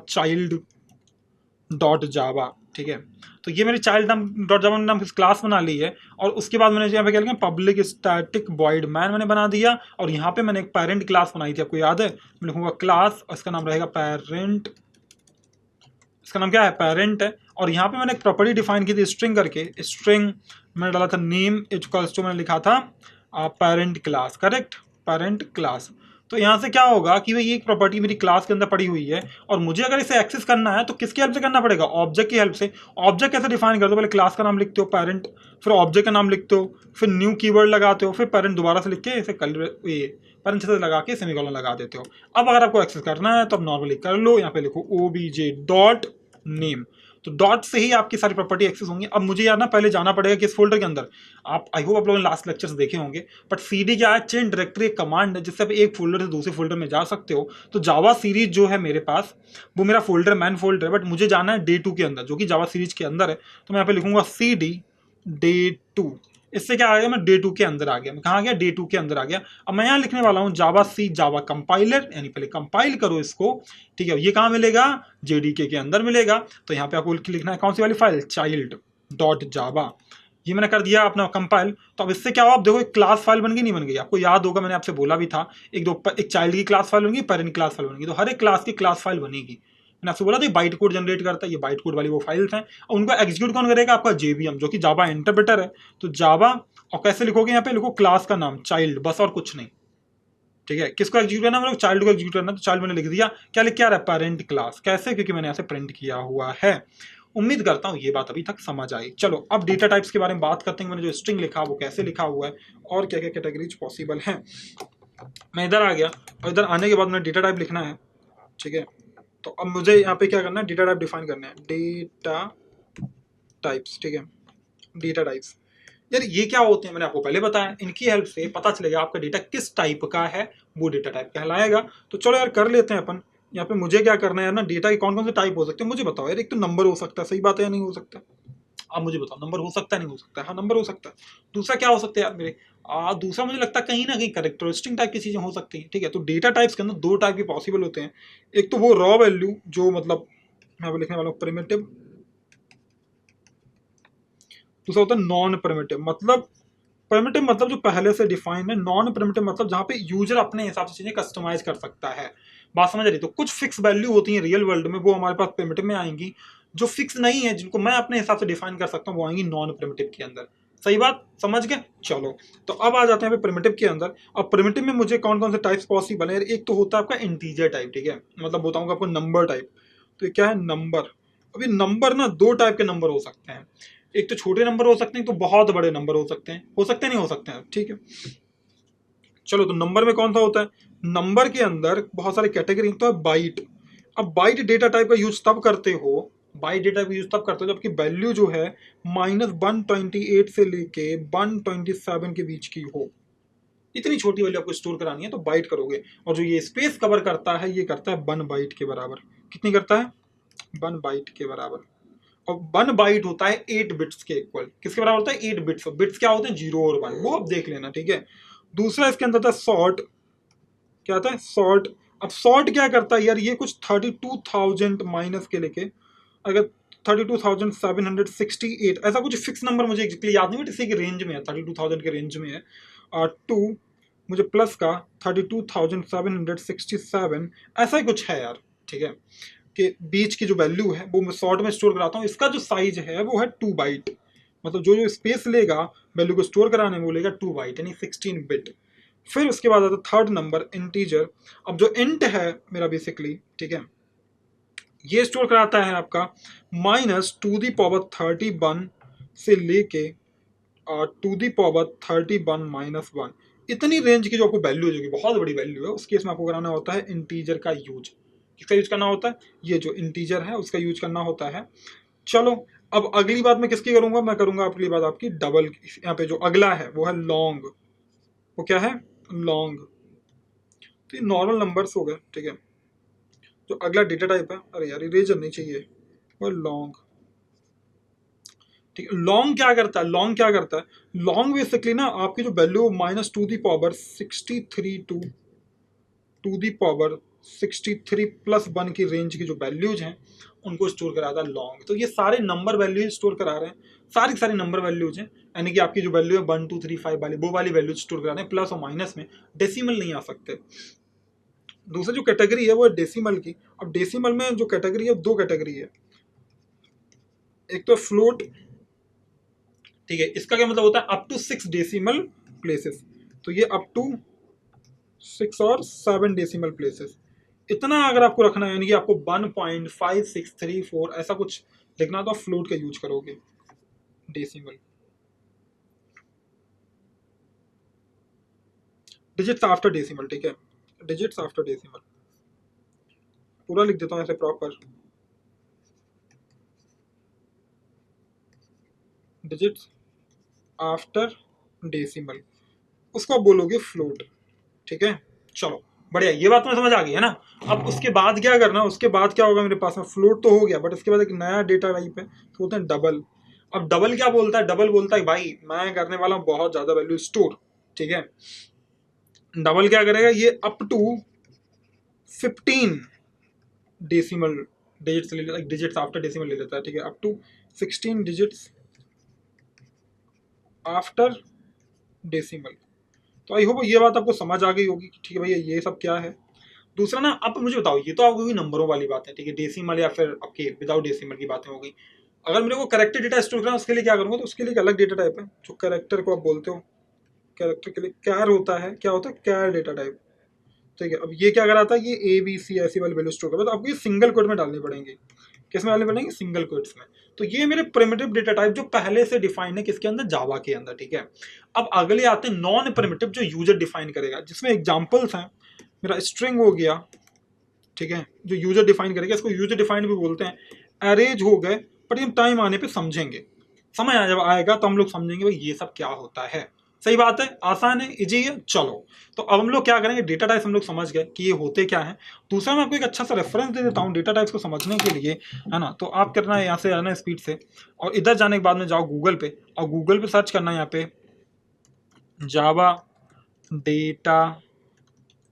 child.java, ठीक है। तो ये मेरी child.java नाम की क्लास बना ली है, और उसके बाद मैंने यहाँ पे क्या लिखा, पब्लिक स्टैटिक वॉइड मैन मैंने बना दिया, और यहाँ पे मैंने एक पेरेंट क्लास बनाई थी, आपको याद है, मैं लिखूंगा क्लास, उसका नाम रहेगा पेरेंट, इसका नाम क्या है, पेरेंट है। और यहाँ पे मैंने एक प्रॉपर्टी डिफाइन की थी स्ट्रिंग करके, स्ट्रिंग मैंने डाला था नेम इक्वल्स टू, मैंने लिखा था parent class, correct, parent class. तो यहाँ से क्या होगा कि भाई ये एक प्रॉपर्टी मेरी क्लास के अंदर पड़ी हुई है, और मुझे अगर इसे एक्सेस करना है तो किसकी हेल्प से करना पड़ेगा, ऑब्जेक्ट की हेल्प से। ऑब्जेक्ट कैसे डिफाइन करते हो, पहले क्लास का नाम लिखते हो पेरेंट, फिर ऑब्जेक्ट का नाम लिखते हो, फिर न्यू कीवर्ड लगाते हो, फिर पेरेंट दोबारा से लिख के इसे ये पेरेंट से लगा के सेमीकोलन लगा देते हो। अब अगर आपको एक्सेस करना है तो आप नॉर्मली कर लो, यहाँ पे लिखो OBJ डॉट नेम, तो डॉट से ही आपकी सारी प्रॉपर्टी एक्सेस होंगी। अब मुझे यार ना पहले जाना पड़ेगा किस फोल्डर के अंदर, आप आई होप आप लोगों ने लास्ट लेक्चर्स देखे होंगे, बट CD क्या है, चेन डायरेक्टरी एक कमांड है जिससे आप एक फोल्डर से दूसरे फोल्डर में जा सकते हो। तो जावा सीरीज जो है मेरे पास वो मेरा फोल्डर मैन फोल्डर है, बट मुझे जाना है Day 2 के अंदर जो कि जावा सीरीज के अंदर है। तो मैं यहाँ पे लिखूंगा CD Day 2, इससे क्या आ गया, मैं Day 2 के अंदर आ गया। मैं कहाँ गया, Day 2 के अंदर आ गया। अब मैं यहाँ लिखने वाला हूँ जावा सी जावा कंपाइलर, यानी पहले कंपाइल करो इसको, ठीक है। ये कहाँ मिलेगा, JDK के अंदर मिलेगा। तो यहाँ पे आपको लिखना है कौन सी वाली फाइल, child.java। ये मैंने कर दिया अपना कंपाइल। तो अब इससे क्या हुआ, आप देखो एक क्लास फाइल बन गई, नहीं बन गई? आपको याद होगा मैंने आपसे बोला भी था, एक चाइल्ड की क्लास फाइल बनेगी, पेरेंट क्लास फाइल बनेगी। तो हर एक क्लास की क्लास फाइल बनेगी। मैंने आपसे बोला था बाइट कोड जनरेट करता है, ये बाइट कोड वाली वो फाइल्स हैं। और उनको एग्जीक्यूट कौन करेगा? आपका जेवीएम, जो कि जावा इंटरप्रेटर है। तो जावा, और कैसे लिखोगे? यहाँ पे लिखो क्लास का नाम चाइल्ड, बस और कुछ नहीं। ठीक है, किसको एग्जीक्यूट करना है? मतलब चाइल्ड को एग्जीक्यूट करना। तो चाइल्ड मैंने लिख दिया। क्या लिख के आ रहा है? Parent class. कैसे? क्योंकि मैंने यहाँ से प्रिंट किया हुआ है। उम्मीद करता हूँ ये बात अभी तक समझ आई। चलो अब डेटा टाइप्स के बारे में बात करते हैं। मैंने जो स्ट्रिंग लिखा वो कैसे लिखा हुआ है और क्या क्या कैटेगरीज पॉसिबल हैं। मैं इधर आ गया और इधर आने के बाद मैंने डेटा टाइप लिखना है। ठीक है, तो अब मुझे यहाँ पे क्या करना है? डेटा टाइप डिफाइन करना है। डेटा टाइप्स, ठीक है, डेटा टाइप्स। यार ये क्या होते हैं मैंने आपको पहले बताया। इनकी हेल्प से पता चलेगा आपका डेटा किस टाइप का है, वो डेटा टाइप कहलाएगा। तो चलो यार कर लेते हैं अपन। यहाँ पे मुझे क्या करना है यार ना, डेटा के कौन कौन से टाइप हो सकते हैं मुझे बताओ यार। एक तो नंबर हो सकता है, सही बात है या नहीं हो सकता? आप मुझे बताओ, नंबर हो सकता है नहीं हो सकता? हाँ नंबर हो सकता है। दूसरा क्या हो सकता है यार मेरे? दूसरा मुझे लगता है कहीं ना कहीं कैरेक्टरिस्टिक टाइप की चीजें हो सकती हैं। ठीक है, तो डेटा टाइप्स के अंदर दो टाइप के पॉसिबल होते हैं। एक तो वो रॉ वैल्यू, जो मतलब मैं लिखने वाला हूँ प्रिमिटिव। दूसरा होता है नॉन प्रिमिटिव। मतलब प्रिमिटिव मतलब जो पहले से डिफाइंड है, नॉन प्रिमिटिव मतलब जहाँ पे यूजर अपने हिसाब से चीजें कस्टमाइज कर सकता है। बात समझ रही? तो कुछ फिक्स वैल्यू होती है रियल वर्ल्ड में, वो हमारे पास प्रिमिटिव में आएंगी। जो फिक्स नहीं है, जिनको मैं अपने हिसाब से डिफाइन कर सकता हूँ, वो आएंगी नॉन प्रिमिटिव के अंदर। सही बात समझ गए? चलो तो अब आ जाते हैं प्रिमिटिव के अंदर। अब प्रिमिटिव में मुझे कौन कौन से टाइप्स पॉसिबल है? एक तो होता है आपका इंटीजर टाइप। ठीक है, मतलब बताऊंगा आपको नंबर टाइप। तो ये क्या है? नंबर। अभी नंबर ना दो टाइप के नंबर हो सकते हैं। एक तो छोटे नंबर हो सकते हैं, तो बहुत बड़े नंबर हो सकते हैं। हो सकते हैं नहीं हो सकते हैं? ठीक है, चलो तो नंबर में कौन सा होता है? नंबर के अंदर बहुत सारे कैटेगरी। तो है बाइट। अब बाइट डेटा टाइप का यूज तब करते हो, बाइट डेटा का यूज तब करते हो जबकि वैल्यू जो है -128 से लेके 127 के बीच की हो। इतनी छोटी वैल्यू आपको स्टोर करानी है तो बाइट करोगे। और जो ये स्पेस कवर करता है, ये करता है 1 बाइट के बराबर। कितनी करता है? 1 बाइट के बराबर। और 1 बाइट होता है 8 बिट्स के इक्वल। किसके बराबर होता है? 8 बिट्स। बिट्स क्या होते हैं? 0 और 1, वो अब देख लेना। ठीक है, दूसरा इसके अंदर था सॉर्ट। क्या आता है? सॉर्ट। अब सॉर्ट क्या करता है यार? ये कुछ 32,000 माइनस के लेके अगर 32,768 ऐसा कुछ फिक्स नंबर मुझे एग्जैक्टली याद नहीं, बट इसी के रेंज में है, 32,000 के रेंज में है। और टू मुझे प्लस का 32,767 ऐसा ही कुछ है यार। ठीक है, के बीच की जो वैल्यू है वो मैं शॉर्ट में स्टोर कराता हूँ। इसका जो साइज है वो है 2 बाइट। मतलब जो जो स्पेस लेगा वैल्यू को स्टोर कराने में, वो लेगा 2 बाइट यानी 16 बिट। फिर उसके बाद आता है थर्ड नंबर इंटीजर। अब जो इंट है मेरा बेसिकली, ठीक है, ये स्टोर कराता है आपका -2 दी पावर 31 से लेके -2 दी पावर 31 - 1। इतनी रेंज की जो आपको वैल्यू, जो कि बहुत बड़ी वैल्यू है, उस केस में आपको कराना होता है इंटीजर का यूज। किसका यूज करना होता है? ये जो इंटीजर है उसका यूज करना होता है। चलो अब अगली बात मैं किसकी करूंगा? मैं करूंगा अगली बात आपकी डबल। यहाँ पे जो अगला है वो है लॉन्ग। वो क्या है? लॉन्ग। तो ये नॉर्मल नंबर्स हो गए। ठीक है, जो अगला डेटा टाइप है, अरे यार इरेजर नहीं चाहिए, वो लॉन्ग। ठीक है, लॉन्ग क्या करता है? लॉन्ग क्या करता है? लॉन्ग बेसिकली ना आपकी जो value -2 the power 63 to 2 the power 63 plus 1 की रेंज की जो वैल्यूज हैं उनको स्टोर कराता है लॉन्ग। तो ये सारे नंबर वैल्यूज स्टोर करा रहे हैं, सारी सारी नंबर वैल्यूज हैं। यानी कि आपकी जो वैल्यू है 1 2 3 5 वाली, वो वाली वैल्यूज स्टोर करा रहे हैं, प्लस और माइनस में। डेसिमल नहीं आ सकते। दूसरी जो कैटेगरी है वो है डेसिमल की। अब डेसिमल में जो कैटेगरी है, दो कैटेगरी है। एक तो फ्लोट। ठीक है, इसका क्या मतलब होता है? Up to 6 decimal places. तो ये अप टू 6 और 7 डेसिमल प्लेसेस, इतना अगर आपको रखना है, यानी कि आपको 1.5634 ऐसा कुछ लिखना, तो आप फ्लोट का यूज करोगे। Decimal digits after decimal. ठीक है, डिजिट्स आफ्टर डेसिमल पूरा लिख देता हूँ ऐसे प्रॉपर। डिजिट्स आफ्टर डेसिमल, उसको आप बोलोगे फ्लोट। ठीक है, चलो बढ़िया, ये बात तुम्हें समझ आ गई है ना? अब उसके बाद क्या करना? उसके बाद क्या होगा? मेरे पास में फ्लोट तो हो गया, बट उसके बाद एक नया डेटा टाइप है, तो होता है डबल। अब डबल क्या बोलता है? डबल बोलता है भाई मैं करने वाला हूँ बहुत ज्यादा वैल्यू स्टोर। ठीक है, डबल क्या करेगा? ये अप टू 15 डेसिमल डिजिट्स ले लेता है, डिजिट्स आफ्टर डेसिमल ले लेता है। ठीक है, up to 16 digits after decimal. तो आई होप ये बात आपको समझ आ गई होगी कि ठीक है भैया ये सब क्या है। दूसरा ना आप मुझे बताओ, ये तो आपको भी नंबरों वाली बात है, ठीक है, डेसिमल या फिर आपके विदाउट डेसिमल की बातें हो गई। अगर मेरे को करेक्टर डेटा स्टोर करना है उसके लिए क्या करूँगा, तो उसके लिए एक अलग डेटा टाइप है जो करेक्टर को आप बोलते हो। कैरेक्टर के लिए कैर होता है, क्या होता है, कैर डेटा टाइप, ठीक है। अब ये क्या कराता है, ये ABC ऐसी वाली वैल्यू स्टोर करता है, तो आपको ये सिंगल कोट में डालने पड़ेंगे। किस में डालने पड़ेंगे, सिंगल कोट्स में। तो ये मेरे प्रिमिटिव डेटा टाइप जो पहले से डिफाइन है किसके अंदर, जावा के अंदर, ठीक है। अब अगले आते हैं नॉन प्रिमिटिव जो यूजर डिफाइन करेगा, जिसमें एग्जांपल्स हैं, मेरा स्ट्रिंग हो गया, ठीक है, जो यूजर डिफाइन करेगा, इसको यूजर डिफाइंड भी बोलते हैं। अरेज हो गए, पर हम टाइम आने पे समझेंगे, समय जब आएगा तो हम लोग समझेंगे भाई ये सब क्या होता है। सही बात है, आसान है, इजी है। चलो तो अब हम लोग क्या करेंगे, डेटा टाइप्स हम लोग समझ गए कि ये होते क्या है। दूसरा मैं आपको एक अच्छा सा रेफरेंस दे देता हूँ डेटा टाइप्स को समझने के लिए, है ना। तो आप करना है यहाँ से आना स्पीड से, और इधर जाने के बाद में जाओ गूगल पे, और गूगल पे सर्च करना है यहाँ पे जावा डेटा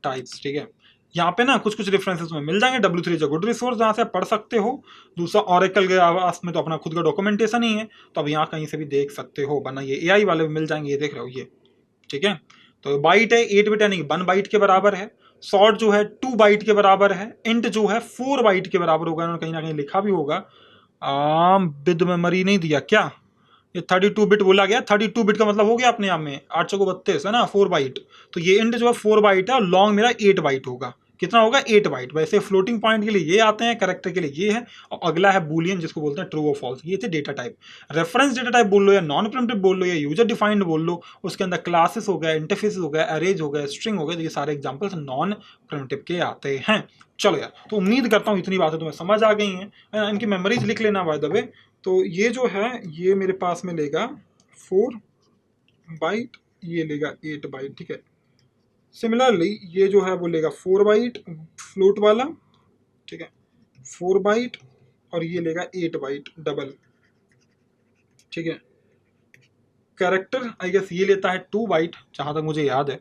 टाइप्स, ठीक है। यहाँ पे ना कुछ कुछ रेफरेंसेस में मिल जाएंगे। W3 is a good resource, जहाँ से आप पढ़ सकते हो। दूसरा ऑरेकल के आवास में तो अपना खुद का डॉक्यूमेंटेशन ही है, तो अब यहाँ कहीं से भी देख सकते हो, वरना ये AI वाले मिल जाएंगे, ये देख रहे हो ये, ठीक है। तो बाइट है 8 बिट यानी 1 बाइट के बराबर है, शॉर्ट जो है 2 बाइट के बराबर है, इंट जो है 4 बाइट के बराबर होगा, उन्होंने कहीं ना कहीं लिखा भी होगा। विद मेमोरी नहीं दिया क्या, ये 32 बिट बोला गया, 32 बिट का मतलब हो गया अपने आप में 8 चौको 32 है ना, 4 बाइट। तो ये इंट जो है 4 बाइट है, और लॉन्ग मेरा 8 बाइट होगा। कितना होगा, 8 बाइट। वैसे फ्लोटिंग पॉइंट के लिए ये आते हैं, कैरेक्टर के लिए ये है, और अगला है बूलियन जिसको बोलते हैं ट्रू और फॉल्स। ये थे data type. Reference data type बोल लो, या नॉन प्रिमिटिव बोल लो, या यूजर डिफाइंड बोल लो, उसके अंदर क्लासेस हो गया, इंटरफेस हो गया, अरेज हो गया, स्ट्रिंग हो गया, तो ये सारे एग्जाम्पल्स नॉन प्रिमिटिव के आते हैं। चलो यार, तो उम्मीद करता हूँ इतनी बातें तुम्हें समझ आ गई हैं। इनकी मेमोरीज लिख लेना बाय द वे। तो ये जो है ये मेरे पास में लेगा 4 बाइट, ये लेगा 8 बाइट, ठीक है। सिमिलरली ये जो है वो लेगा 4 बाइट फ्लोट वाला, ठीक है, 4 बाइट, और ये लेगा 8 बाइट डबल, ठीक है। कैरेक्टर आई गेस ये लेता है 2 बाइट, जहाँ तक मुझे याद है।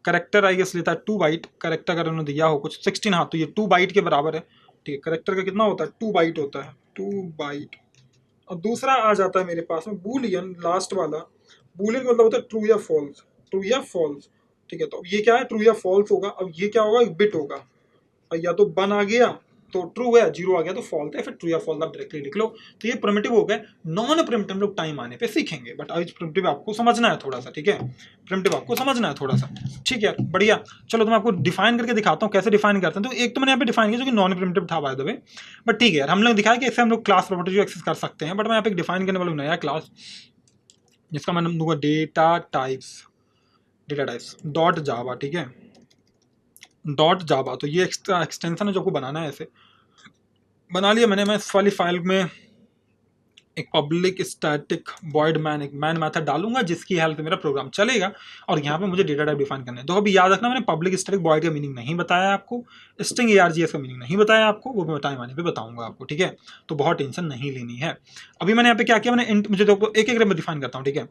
कैरेक्टर आई गेस लेता है 2 बाइट, कैरेक्टर अगर उन्होंने दिया हो कुछ 16, हाँ, तो ये 2 बाइट के बराबर है, ठीक है। कैरेक्टर का कितना होता है, 2 बाइट होता है, 2 बाइट। और दूसरा आ जाता है मेरे पास में बूलियन, लास्ट वाला। बूलियन का मतलब होता है ट्रू या फॉल्स, ट्रू या फॉल्स, ठीक है। तो ये क्या है, ट्रू या फॉल्स होगा। अब ये क्या होगा, एक बिट होगा, और या तो 1 आ गया तो ट्रू है, 0 आ गया तो फॉल्स है, फिर ट्रू या फॉल्स आप डायरेक्टली लिख लो। तो ये प्रिमिटिव हो गए। नॉन प्रिमिटिव हम लोग टाइम आने पे सीखेंगे, बट आज प्रिमिटिव आपको समझना है थोड़ा सा, ठीक है। प्रिमिटिव आपको समझना है थोड़ा सा, ठीक है, बढ़िया। चलो तो मैं आपको डिफाइन करके दिखाता हूँ कैसे डिफाइन करते हैं। तो एक तो मैंने यहाँ पे डिफाइन किया जो कि नॉन प्रिमिटिव था बाय द वे, बट ठीक है यार, हम लोग दिखाया कि इससे हम लोग क्लास प्रॉपर्टी जो एक्सेस कर सकते हैं। बट मैं यहाँ पे डिफाइन करने वाला हूँ नया क्लास, जिसका मैं नाम दूंगा data types, data types dot जावा, ठीक है, डॉट जावा। तो ये एक्स्ट्रा एक्सटेंशन है जो आपको बनाना है, ऐसे बना लिया मैंने। मैं इस वाली फाइल में एक पब्लिक स्टैटिक वॉइड मैन, एक मैन मेथड डालूंगा जिसकी हेल्प से मेरा प्रोग्राम चलेगा, और यहाँ पे मुझे डेटा टाइप डिफाइन करना है। तो अभी याद रखना, मैंने पब्लिक स्टैटिक वॉइड का मीनिंग नहीं बताया आपको, स्ट्रिंग ARGS का मीनिंग नहीं बताया आपको, वो मैं टाइम आने पे बताऊंगा आपको, ठीक है। तो बहुत टेंशन नहीं लेनी है। अभी मैंने यहाँ पे क्या किया, मैंने इंट, मुझे तो एक एक डिफाइन करता हूँ, ठीक है।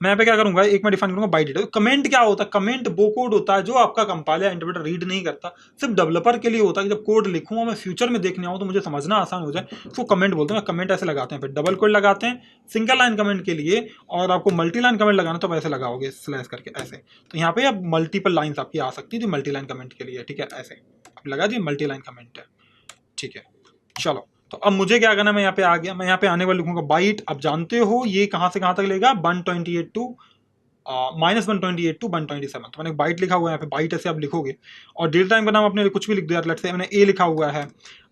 मैं यहाँ पे क्या करूँगा, एक मैं डिफाइन करूँगा बाइट डेटा। कमेंट क्या होता है, कमेंट वो कोड होता है जो आपका कंपाइलर या इंटरप्रेटर रीड नहीं करता, सिर्फ डेवलपर के लिए होता है कि जब कोड लिखूंगा मैं फ्यूचर में देखने आऊँ तो मुझे समझना आसान हो जाए, उसको कमेंट बोलते हैं। कमेंट ऐसे लगाते हैं, फिर डबल कोड लगाते हैं सिंगल लाइन कमेंट के लिए, और आपको मल्टी लाइन कमेंट लगाना तो ऐसे लगाओगे स्लैश करके ऐसे। तो यहाँ पे अब मल्टीपल लाइंस आपकी आ सकती है मल्टी लाइन कमेंट के लिए, ठीक है। ऐसे अब लगा दिए मल्टी लाइन कमेंट है, ठीक है। चलो तो अब मुझे क्या करना, मैं यहाँ पे आ गया, मैं यहाँ पे आने वाले लिखूंगा बाइट। अब जानते हो ये कहाँ से कहाँ तक लेगा, 128 टू -128 टू 127। तो मैंने बाइट लिखा हुआ है यहाँ पे, बाइट ऐसे आप लिखोगे, और डेटा टाइम का नाम अपने कुछ भी लिख दो यार। लेट्स से मैंने ए लिखा हुआ है,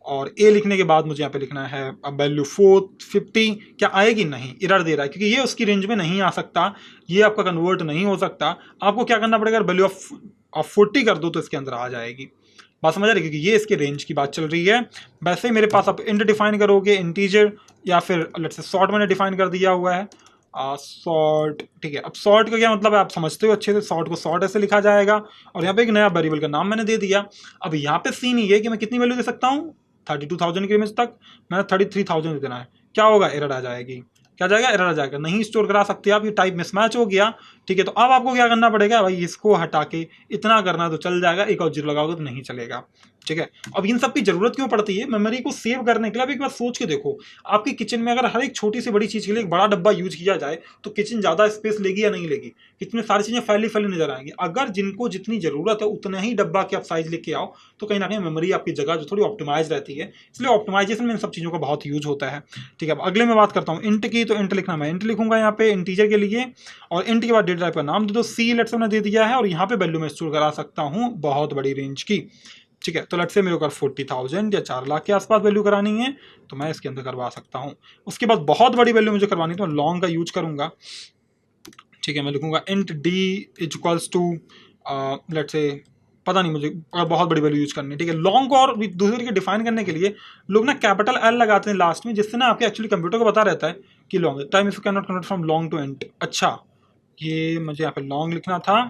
और ए लिखने के बाद मुझे यहाँ पे लिखना है अब वैल्यू 450। क्या आएगी, नहीं, एरर दे रहा है क्योंकि ये उसकी रेंज में नहीं आ सकता, ये आपका कन्वर्ट नहीं हो सकता। आपको क्या करना पड़ेगा, वैल्यू ऑफ 40 कर दो तो इसके अंदर आ जाएगी। बात समझ आ रही है, क्योंकि ये इसके रेंज की बात चल रही है। वैसे ही मेरे पास आप इंट डिफाइन करोगे, इंटीजर, या फिर लेट्स से सॉर्ट मैंने डिफाइन कर दिया हुआ है, सॉर्ट, ठीक है। अब सॉर्ट का क्या मतलब है आप समझते हो अच्छे से, सॉर्ट को सॉर्ट ऐसे लिखा जाएगा, और यहाँ पे एक नया वेरिएबल का नाम मैंने दे दिया। अब यहाँ पे सीन ये है कि मैं कितनी वैल्यू दे सकता हूँ, 32,000 की रेंज तक, मैंने 33,000 देना है। क्या होगा, एरर आ जाएगी। क्या जाएगा, एरर आ जाएगा, नहीं स्टोर करा सकते आप, ये टाइप मिसमैच हो गया, ठीक है। तो अब आपको क्या करना पड़ेगा भाई, इसको हटा के इतना करना तो चल जाएगा, एक और जीरो लगाओगे तो नहीं चलेगा। ठीक है। अब इन सब की जरूरत क्यों पड़ती है मेमोरी को सेव करने के लिए? अब एक बार सोच के देखो, आपकी किचन में अगर हर एक छोटी से बड़ी चीज के लिए एक बड़ा डब्बा यूज किया जाए तो किचन ज्यादा स्पेस लेगी या नहीं लेगी? किचन में सारी चीजें फैली फैली नजर आएंगी। अगर जिनको जितनी जरूरत है उतना ही डब्बा के आप साइज लेके आओ तो कहीं ना कहीं मेमोरी आपकी जगह जो थोड़ी ऑप्टिमाइज रहती है। इसलिए ऑप्टिमाइजेशन में इन सब चीजों का बहुत यूज होता है। ठीक है, अब अगले में बात करता हूँ इंट की। तो इंट लिखना, मैं इंट लिखूंगा यहाँ पे इंटीजर के लिए, और इंट के बाद डेटा टाइप का नाम दे दो, सी लेट्स मैंने दे दिया है, और यहाँ पे वैल्यू मैं स्टोर करा सकता हूँ बहुत बड़ी रेंज की। ठीक है, तो लेट्स से मेरे को 40,000 या 4 लाख के आसपास वैल्यू करानी है तो मैं इसके अंदर करवा सकता हूँ। उसके बाद बहुत बड़ी वैल्यू मुझे करवानी है तो मैं लॉन्ग का यूज करूंगा। ठीक है, मैं लिखूंगा int d is equals to let's say, पता नहीं मुझे बहुत बड़ी वैल्यू यूज करनी है। ठीक है, लॉन्ग को और दूसरे तरीके डिफाइन करने के लिए लोग ना कैपिटल एल लगाते हैं लास्ट में, जिससे ना आपके एक्चुअली कंप्यूटर को पता रहता है कि long time if you can not convert from long to int. अच्छा, ये मुझे यहाँ पे लॉन्ग लिखना था,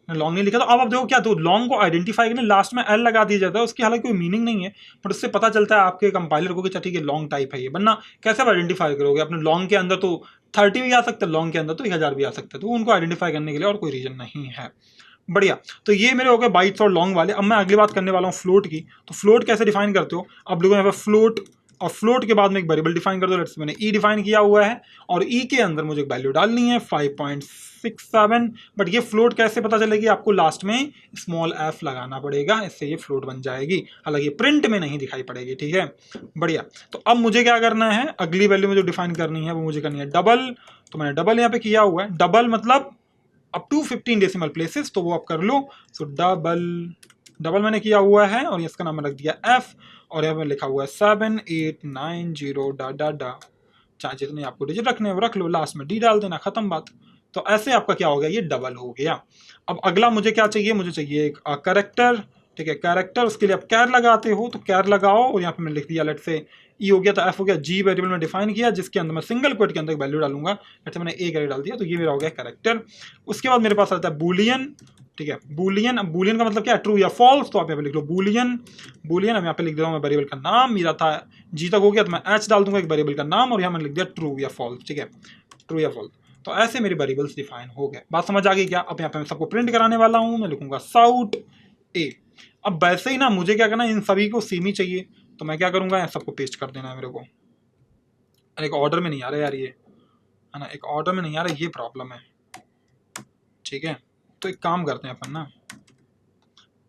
लॉन्ग नहीं लिखा। तो अब आप देखो क्या, तो लॉन्ग को आइडेंटिफाई करने लास्ट में एल लगा दिया जाता है, उसकी हालांकि कोई मीनिंग नहीं है, बट उससे पता चलता है आपके कंपाइलर को कि ठीक है लॉन्ग टाइप है ये। वरना कैसे आप आइडेंटिफाई करोगे? अपने लॉन्ग के अंदर तो 30 भी आ सकता है, लॉन्ग के अंदर तो 1000 भी आ सकता है, तो उनको आइडेंटिफाई करने के लिए और कोई रीजन नहीं है। बढ़िया, तो ये मेरे हो गए बाइट्स और लॉन्ग वाले। अब मैं अगली बात करने वाला हूँ फ्लोट की। तो फ्लोट कैसे डिफाइन करते हो? अब देखो यहाँ पे फ्लोट, और फ्लोट के बाद में एक वेरिएबल डिफाइन कर दो। लेट्स मैंने ई डिफाइन किया हुआ है, और ई के अंदर मुझे एक वैल्यू डालनी है 5.67। बट ये फ्लोट कैसे पता चलेगी? आपको लास्ट में स्मॉल एफ लगाना पड़ेगा, इससे ये फ्लोट बन जाएगी। हालांकि प्रिंट में नहीं दिखाई पड़ेगी। ठीक है, बढ़िया। तो अब मुझे क्या करना है, अगली वैल्यू मुझे डिफाइन करनी है, वो मुझे करनी है डबल। तो मैंने डबल यहाँ पे किया हुआ है, डबल मतलब अप टू 15 डेसिमल प्लेसेस, तो वो आप कर लो। सो डबल मैंने किया हुआ है, और इसका नाम रख दिया एफ, और यहाँ पे लिखा हुआ है 7890 डा डा डा। चाहे जितने आपको डिजिट रखने हैं वो रख लो, लास्ट में डी डाल देना, खत्म बात। तो ऐसे आपका क्या हो गया, ये डबल हो गया। अब अगला मुझे क्या चाहिए, मुझे चाहिए एक कैरेक्टर। ठीक है, कैरेक्टर, उसके लिए आप कैर लगाते हो तो कैर लगाओ, और यहाँ पे मैंने लिख दिया लेट से ई हो गया तो एफ हो गया। जी वेरिएबल में डिफाइन किया, जिसके अंदर मैं सिंगल कोट के अंदर वैल्यू डालूंगा। लेट से मैंने ए कैरेक्टर डाल दिया, तो ये मेरा हो गया कैरेक्टर। उसके बाद मेरे पास आता है बूलियन। ठीक है, बूलियन। अब बूलियन का मतलब क्या है, ट्रू या फॉल्स। तो आप यहाँ पे लिख लो बूलियन। बूलियन अब यहाँ पे लिख दे रहा हूँ मैं वेरिएबल का नाम, मेरा था जी तक हो गया तो मैं एच डाल दूंगा एक वेरिएबल का नाम, और यहाँ मैंने लिख दिया ट्रू या फॉल्स। ठीक है, ट्रू या फॉल्स। तो ऐसे मेरे वेरिएबल्स डिफाइन हो गए। बात समझ आ गई क्या? अब यहाँ पे मैं सबको प्रिंट कराने वाला हूँ, मैं लिखूंगा साउट ए। अब वैसे ही ना मुझे क्या करना है, इन सभी को सेम ही चाहिए, तो मैं क्या करूंगा, यहाँ सबको पेस्ट कर देना है मेरे को। एक ऑर्डर में नहीं आ रहा यार ये, है ना, एक ऑर्डर में नहीं आ रहा, ये प्रॉब्लम है। ठीक है, तो एक काम करते हैं अपन ना,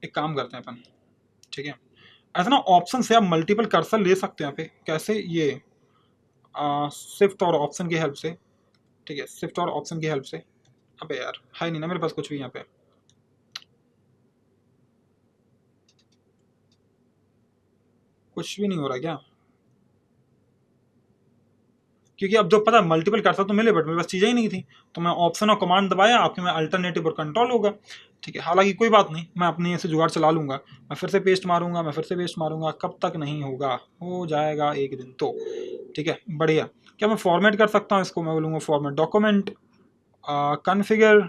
एक काम करते हैं अपन। ठीक है, ऐसा ना ऑप्शन से आप मल्टीपल कर्सर ले सकते हैं यहाँ पे। कैसे? ये शिफ्ट और ऑप्शन की हेल्प से। ठीक है, शिफ्ट और ऑप्शन की हेल्प से। अबे यार है नहीं ना मेरे पास कुछ भी यहाँ पे, कुछ भी नहीं हो रहा क्या? क्योंकि अब जो पता मल्टीपल कर्सर तो मिले, बट मेरे पास चीज़ें ही नहीं थी, तो मैं ऑप्शन और कमांड दबाया, आपके में अल्टरनेटिव और कंट्रोल होगा। ठीक है, हालांकि कोई बात नहीं, मैं अपने ऐसे जुगाड़ चला लूंगा। मैं फिर से पेस्ट मारूंगा, मैं फिर से पेस्ट मारूंगा, कब तक नहीं होगा, हो जाएगा एक दिन तो। ठीक है, बढ़िया। क्या मैं फॉर्मेट कर सकता हूँ इसको? मैं बोलूँगा फॉर्मेट डॉक्यूमेंट कन्फिगर,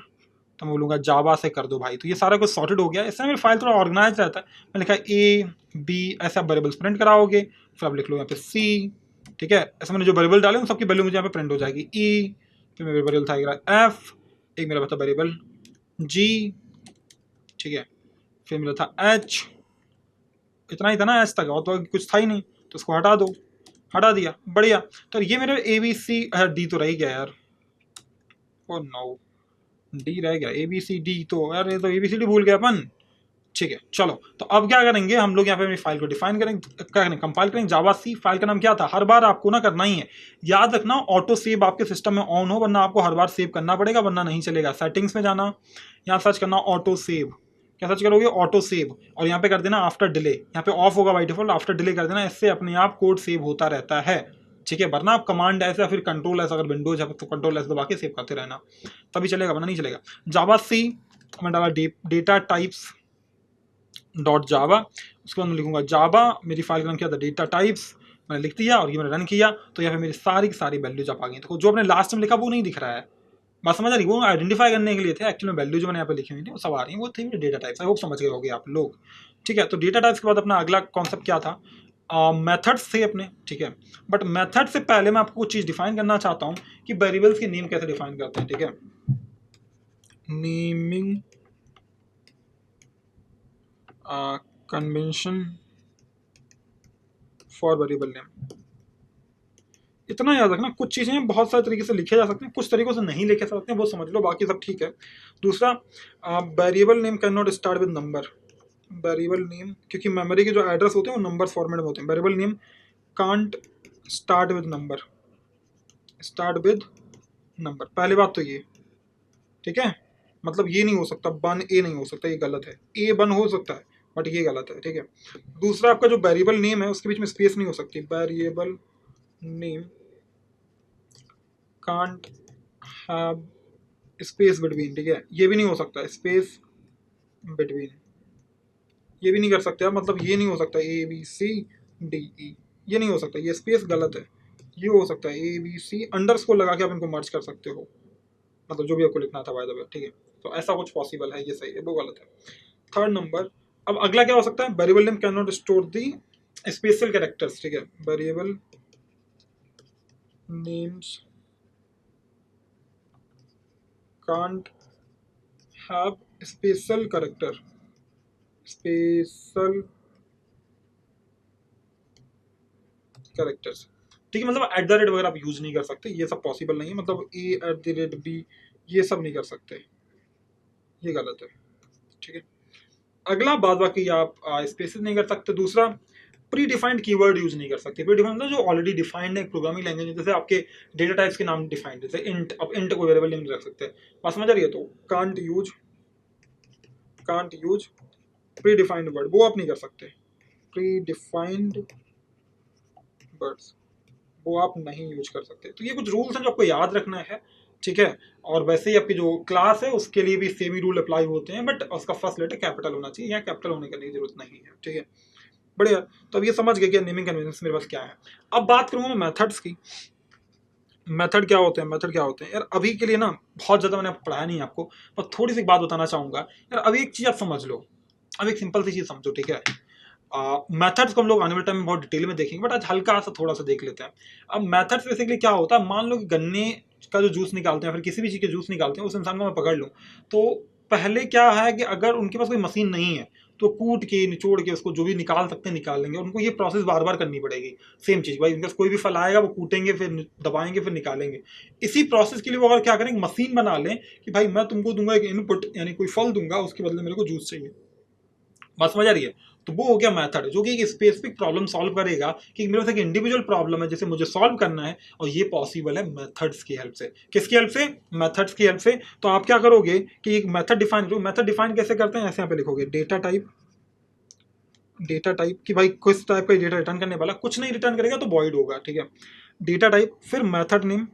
तो मैं बोलूँगा जावा से कर दो भाई। तो ये सारा कुछ सॉर्टेड हो गया, इससे मेरी फाइल थोड़ा ऑर्गेनाइज रहता है। मैं लिखा ए बी, ऐसे आप वेरिएबल्स प्रिंट कराओगे, फिर आप लिख लो यहाँ पे सी। ठीक है, ऐसे मैंने जो वेरिएबल डाले उन सबकी वैल्यू मुझे यहाँ पे प्रिंट हो जाएगी। ई, फिर मेरा वेरिएबल था एफ, एक मेरा था वेरिएबल जी। ठीक है, फिर मेरा था एच, इतना ही था ना एच तक, और तो कुछ था ही नहीं, तो उसको हटा दो, हटा दिया, बढ़िया। तो ये मेरे ए बी सी डी तो रह गया यार, ओ नो, डी रह गया, ए बी सी डी, तो यार ये तो ए बी सी डी भूल गया अपन। ठीक है, चलो तो अब क्या करेंगे हम लोग, यहाँ पे अपनी फाइल को डिफाइन करेंगे, क्या करेंगे, कंपाइल करेंगे। जावा सी, फाइल का नाम क्या था, हर बार आपको ना करना ही है, याद रखना ऑटो सेव आपके सिस्टम में ऑन हो, वरना आपको हर बार सेव करना पड़ेगा, वरना नहीं चलेगा। सेटिंग्स में जाना, यहाँ सर्च करना ऑटो सेव। क्या सर्च करोगे? ऑटो सेव, और यहाँ पे कर देना आफ्टर डिले। यहाँ पे ऑफ होगा बाई डिफॉल्ट, आफ्टर डिले कर देना, इससे अपने आप कोड सेव होता रहता है। ठीक है, वरना आप कमांड ऐसे फिर कंट्रोल ऐसा, अगर विंडोज है तो कंट्रोल ऐसे दबा के सेव करते रहना, तभी चलेगा, वरना नहीं चलेगा। जावा सी मैं डाला डेटा टाइप्स डॉट जावा, उसके बाद मैं लिखूंगा जावा, मेरी फाइल का नाम क्या था, डेटा टाइप्स, मैंने लिख दिया, और ये मैंने रन किया, तो यहाँ पे मेरी सारी की सारी वैल्यूज आप आ गई। तो जो आपने लास्ट में लिखा वो नहीं दिख रहा है, बात समझ आ रही? वो आइडेंटिफाई करने के लिए थे, एक्चुअली वैल्यू जो मैंने यहाँ पे लिखी हुई थी वो सब आ रही है, वो थी डेटा टाइप्स। आई होप समझ गए होगे आप लोग। ठीक है, तो डेटा टाइप्स के बाद अपना अगला कॉन्सेप्ट क्या था, मेथड्स थे अपने। ठीक है, बट मेथड से पहले मैं आपको कुछ चीज़ डिफाइन करना चाहता हूँ कि वेरिएबल्स की नेम कैसे डिफाइन करते हैं। ठीक है, naming convention for variable name. इतना याद रखना, कुछ चीज़ें बहुत सारे तरीके से लिखे जा सकते हैं, कुछ तरीकों से नहीं लिखे जा सकते हैं, वो समझ लो, बाकी सब ठीक है। दूसरा, variable name can not start with number. Variable name, क्योंकि मेमोरी के जो एड्रेस होते हैं वो नंबर फॉर्मेट में होते हैं। Variable name can't start with number, start with number, पहली बात तो ये, ठीक है, मतलब ये नहीं हो सकता, वन ए नहीं हो सकता, ये गलत है। ए वन हो सकता है बट ये गलत है, ठीक है। दूसरा, आपका जो वेरिएबल नेम है उसके बीच में स्पेस नहीं हो सकती। Variable name can't have space between, ठीक है, ये भी नहीं हो सकता, स्पेस बिटवीन, ये भी नहीं कर सकते आप, मतलब ये नहीं हो सकता A B C D E, ये नहीं हो सकता, ये स्पेस गलत है। ये हो सकता है ए बी सी अंडरस्कोर लगा के आप इनको मर्ज कर सकते हो, मतलब जो भी आपको लिखना था बाय द वे, ठीक है। तो ऐसा कुछ पॉसिबल है, ये सही है, वो गलत है। थर्ड नंबर, अब अगला क्या हो सकता है, variable name can not store the special characters, ठीक है। Variable names can't have special character, special characters, ठीक है, मतलब एट द रेट वगैरह आप यूज नहीं कर सकते, ये सब पॉसिबल नहीं है, मतलब ए एट द रेट बी ये सब नहीं कर सकते, ये गलत है, ठीक है। अगला, बाद बाकी आप स्पेसिस नहीं कर सकते। दूसरा, प्री डिफाइंड कीवर्ड यूज नहीं कर सकते। प्री डिफाइंड जो ऑलरेडी डिफाइंड है प्रोग्रामिंग लैंग्वेज, जैसे आपके डेटा टाइप्स के नाम डिफाइंड, जैसे इंट, अब इंट को वेरिएबल नेम रख सकते हैं, बात समझ आ रही है। तो can't use pre defined word, वो आप नहीं कर सकते। प्री डिफाइंड वर्ड्स वो आप नहीं यूज कर सकते। तो ये कुछ रूल्स हैं जो आपको याद रखना है, ठीक है। और वैसे ही आपकी जो क्लास है उसके लिए भी सेम ही रूल अप्लाई होते हैं, बट उसका फर्स्ट लेटर कैपिटल होना चाहिए, यहाँ कैपिटल होने की जरूरत नहीं है, ठीक है, बढ़िया। तो अब ये समझ गए कि नेमिंग कन्वेंशंस मेरे पास क्या है। अब बात करूंगा मैं मेथड्स की। मेथड क्या होते हैं, मेथड क्या होते हैं यार, अभी के लिए ना बहुत ज़्यादा मैंने पढ़ाया नहीं आपको, पर थोड़ी सी बात बताना चाहूँगा यार। अभी एक चीज़ आप समझ लो, अब एक सिंपल सी चीज़ समझो, ठीक है। मेथड्स को हम लोग आने वाले टाइम में बहुत डिटेल में देखेंगे, बट आज हल्का सा थोड़ा सा देख लेते हैं। अब मेथड्स बेसिकली क्या होता है, मान लो कि गन्ने का जो जूस निकालते हैं, फिर किसी भी चीज़ के जूस निकालते हैं, उस इंसान को मैं पकड़ लूँ, तो पहले क्या है कि अगर उनके पास कोई मशीन नहीं है तो कूट के निचोड़ के उसको जो भी निकाल सकते हैं निकाल लेंगे, उनको ये प्रोसेस बार बार करनी पड़ेगी। सेम चीज़ भाई, उनके पास कोई भी फल आएगा वो कूटेंगे, फिर दबाएंगे, फिर निकालेंगे। इसी प्रोसेस के लिए वो अगर क्या करें, मशीन बना लें कि भाई मैं तुमको दूंगा एक इनपुट, यानी कोई फल दूंगा, उसके बदले मेरे को जूस चाहिए। बात समझ आ रही है। तो वो हो गया मेथड, जो कि एक स्पेसिफिक प्रॉब्लम सॉल्व करेगा, कि मेरे पास एक इंडिविजुअल प्रॉब्लम है जिसे मुझे सॉल्व करना है, और ये पॉसिबल है मेथड्स की हेल्प से। किसकी हेल्प से, मेथड्स की हेल्प से। तो आप क्या करोगे कि एक मेथड डिफाइन करो। मेथड डिफाइन कैसे करते हैं, ऐसे यहाँ पे लिखोगे डेटा टाइप कि भाई किस टाइप का डेटा रिटर्न करने वाला, कुछ नहीं रिटर्न करेगा तो वॉइड होगा, ठीक है। डेटा टाइप, फिर मेथड नेम,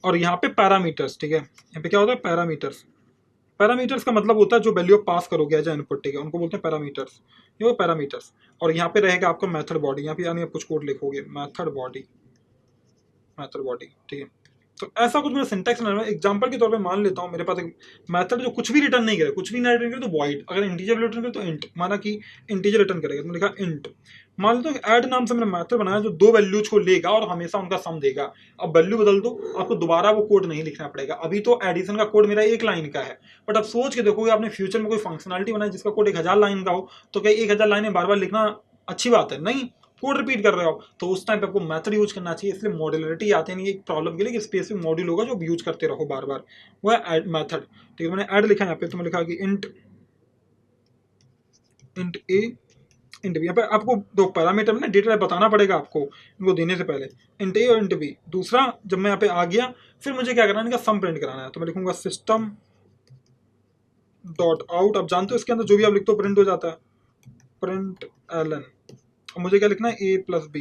और यहाँ पे पैरामीटर्स, ठीक है। यहाँ पे क्या होता है, पैरामीटर्स का मतलब होता है जो वैल्यू पास करोगे एज इनपुट, ठीक है, उनको बोलते हैं पैरामीटर्स। ये वो पैरामीटर्स, और यहाँ पे रहेगा आपका मेथड बॉडी, यहाँ पे यानी आप कुछ कोड लिखोगे, मेथड बॉडी, ठीक है। तो ऐसा कुछ मेरा सिंटैक्स ना, एग्जांपल के तौर पे मान लेता हूँ मेरे पास एक मेथड जो कुछ भी रिटर्न नहीं करे, कुछ भी नहीं रिटर्न करे तो वॉइड, अगर इंटीजर रिटर्न करे तो इंट, माना कि इंटीजर रिटर्न करेगा तो लिखा इंट। मान लेता हूँ ऐड नाम से मैंने मेथड बनाया जो दो वैल्यूज को लेगा और हमेशा उनका सम देगा। अब वैल्यू बदल दो, आपको दोबारा वो कोड नहीं लिखना पड़ेगा। अभी तो एडिशन का कोड मेरा 1 लाइन का है, बट अब सोच के देखोगे आपने फ्यूचर में कोई फंक्शनलिटी बनाई जिसका कोड 1000 लाइन का हो, तो क्या 1000 लाइनें बार बार लिखना अच्छी बात है? नहीं, कोड रिपीट कर रहे हो, तो उस टाइम पे आपको मेथड यूज करना चाहिए। इसलिए मॉड्यूलरिटी आते नहीं एक प्रॉब्लम के लिए कि स्पेसिफिक मॉड्यूल होगा जो यूज करते रहो बार बार, वो है ऐड मेथड, ठीक है। मैंने ऐड लिखा है यहाँ पे, तो मैंने लिखा कि इंट ए इंट बी। यहाँ पे आपको दो पैरामीटर में ना डेटा बताना पड़ेगा आपको इनको देने से पहले, इंट ए और इंट बी। दूसरा, जब मैं यहाँ पे आ गया, फिर मुझे क्या करना है, इनका सम प्रिंट कराना है, तो मैं लिखूंगा सिस्टम डॉट आउट। अब जानते हो इसके अंदर जो भी आप लिखते हो प्रिंट हो जाता है, प्रिंट एलन। और मुझे क्या लिखना है, ए प्लस बी।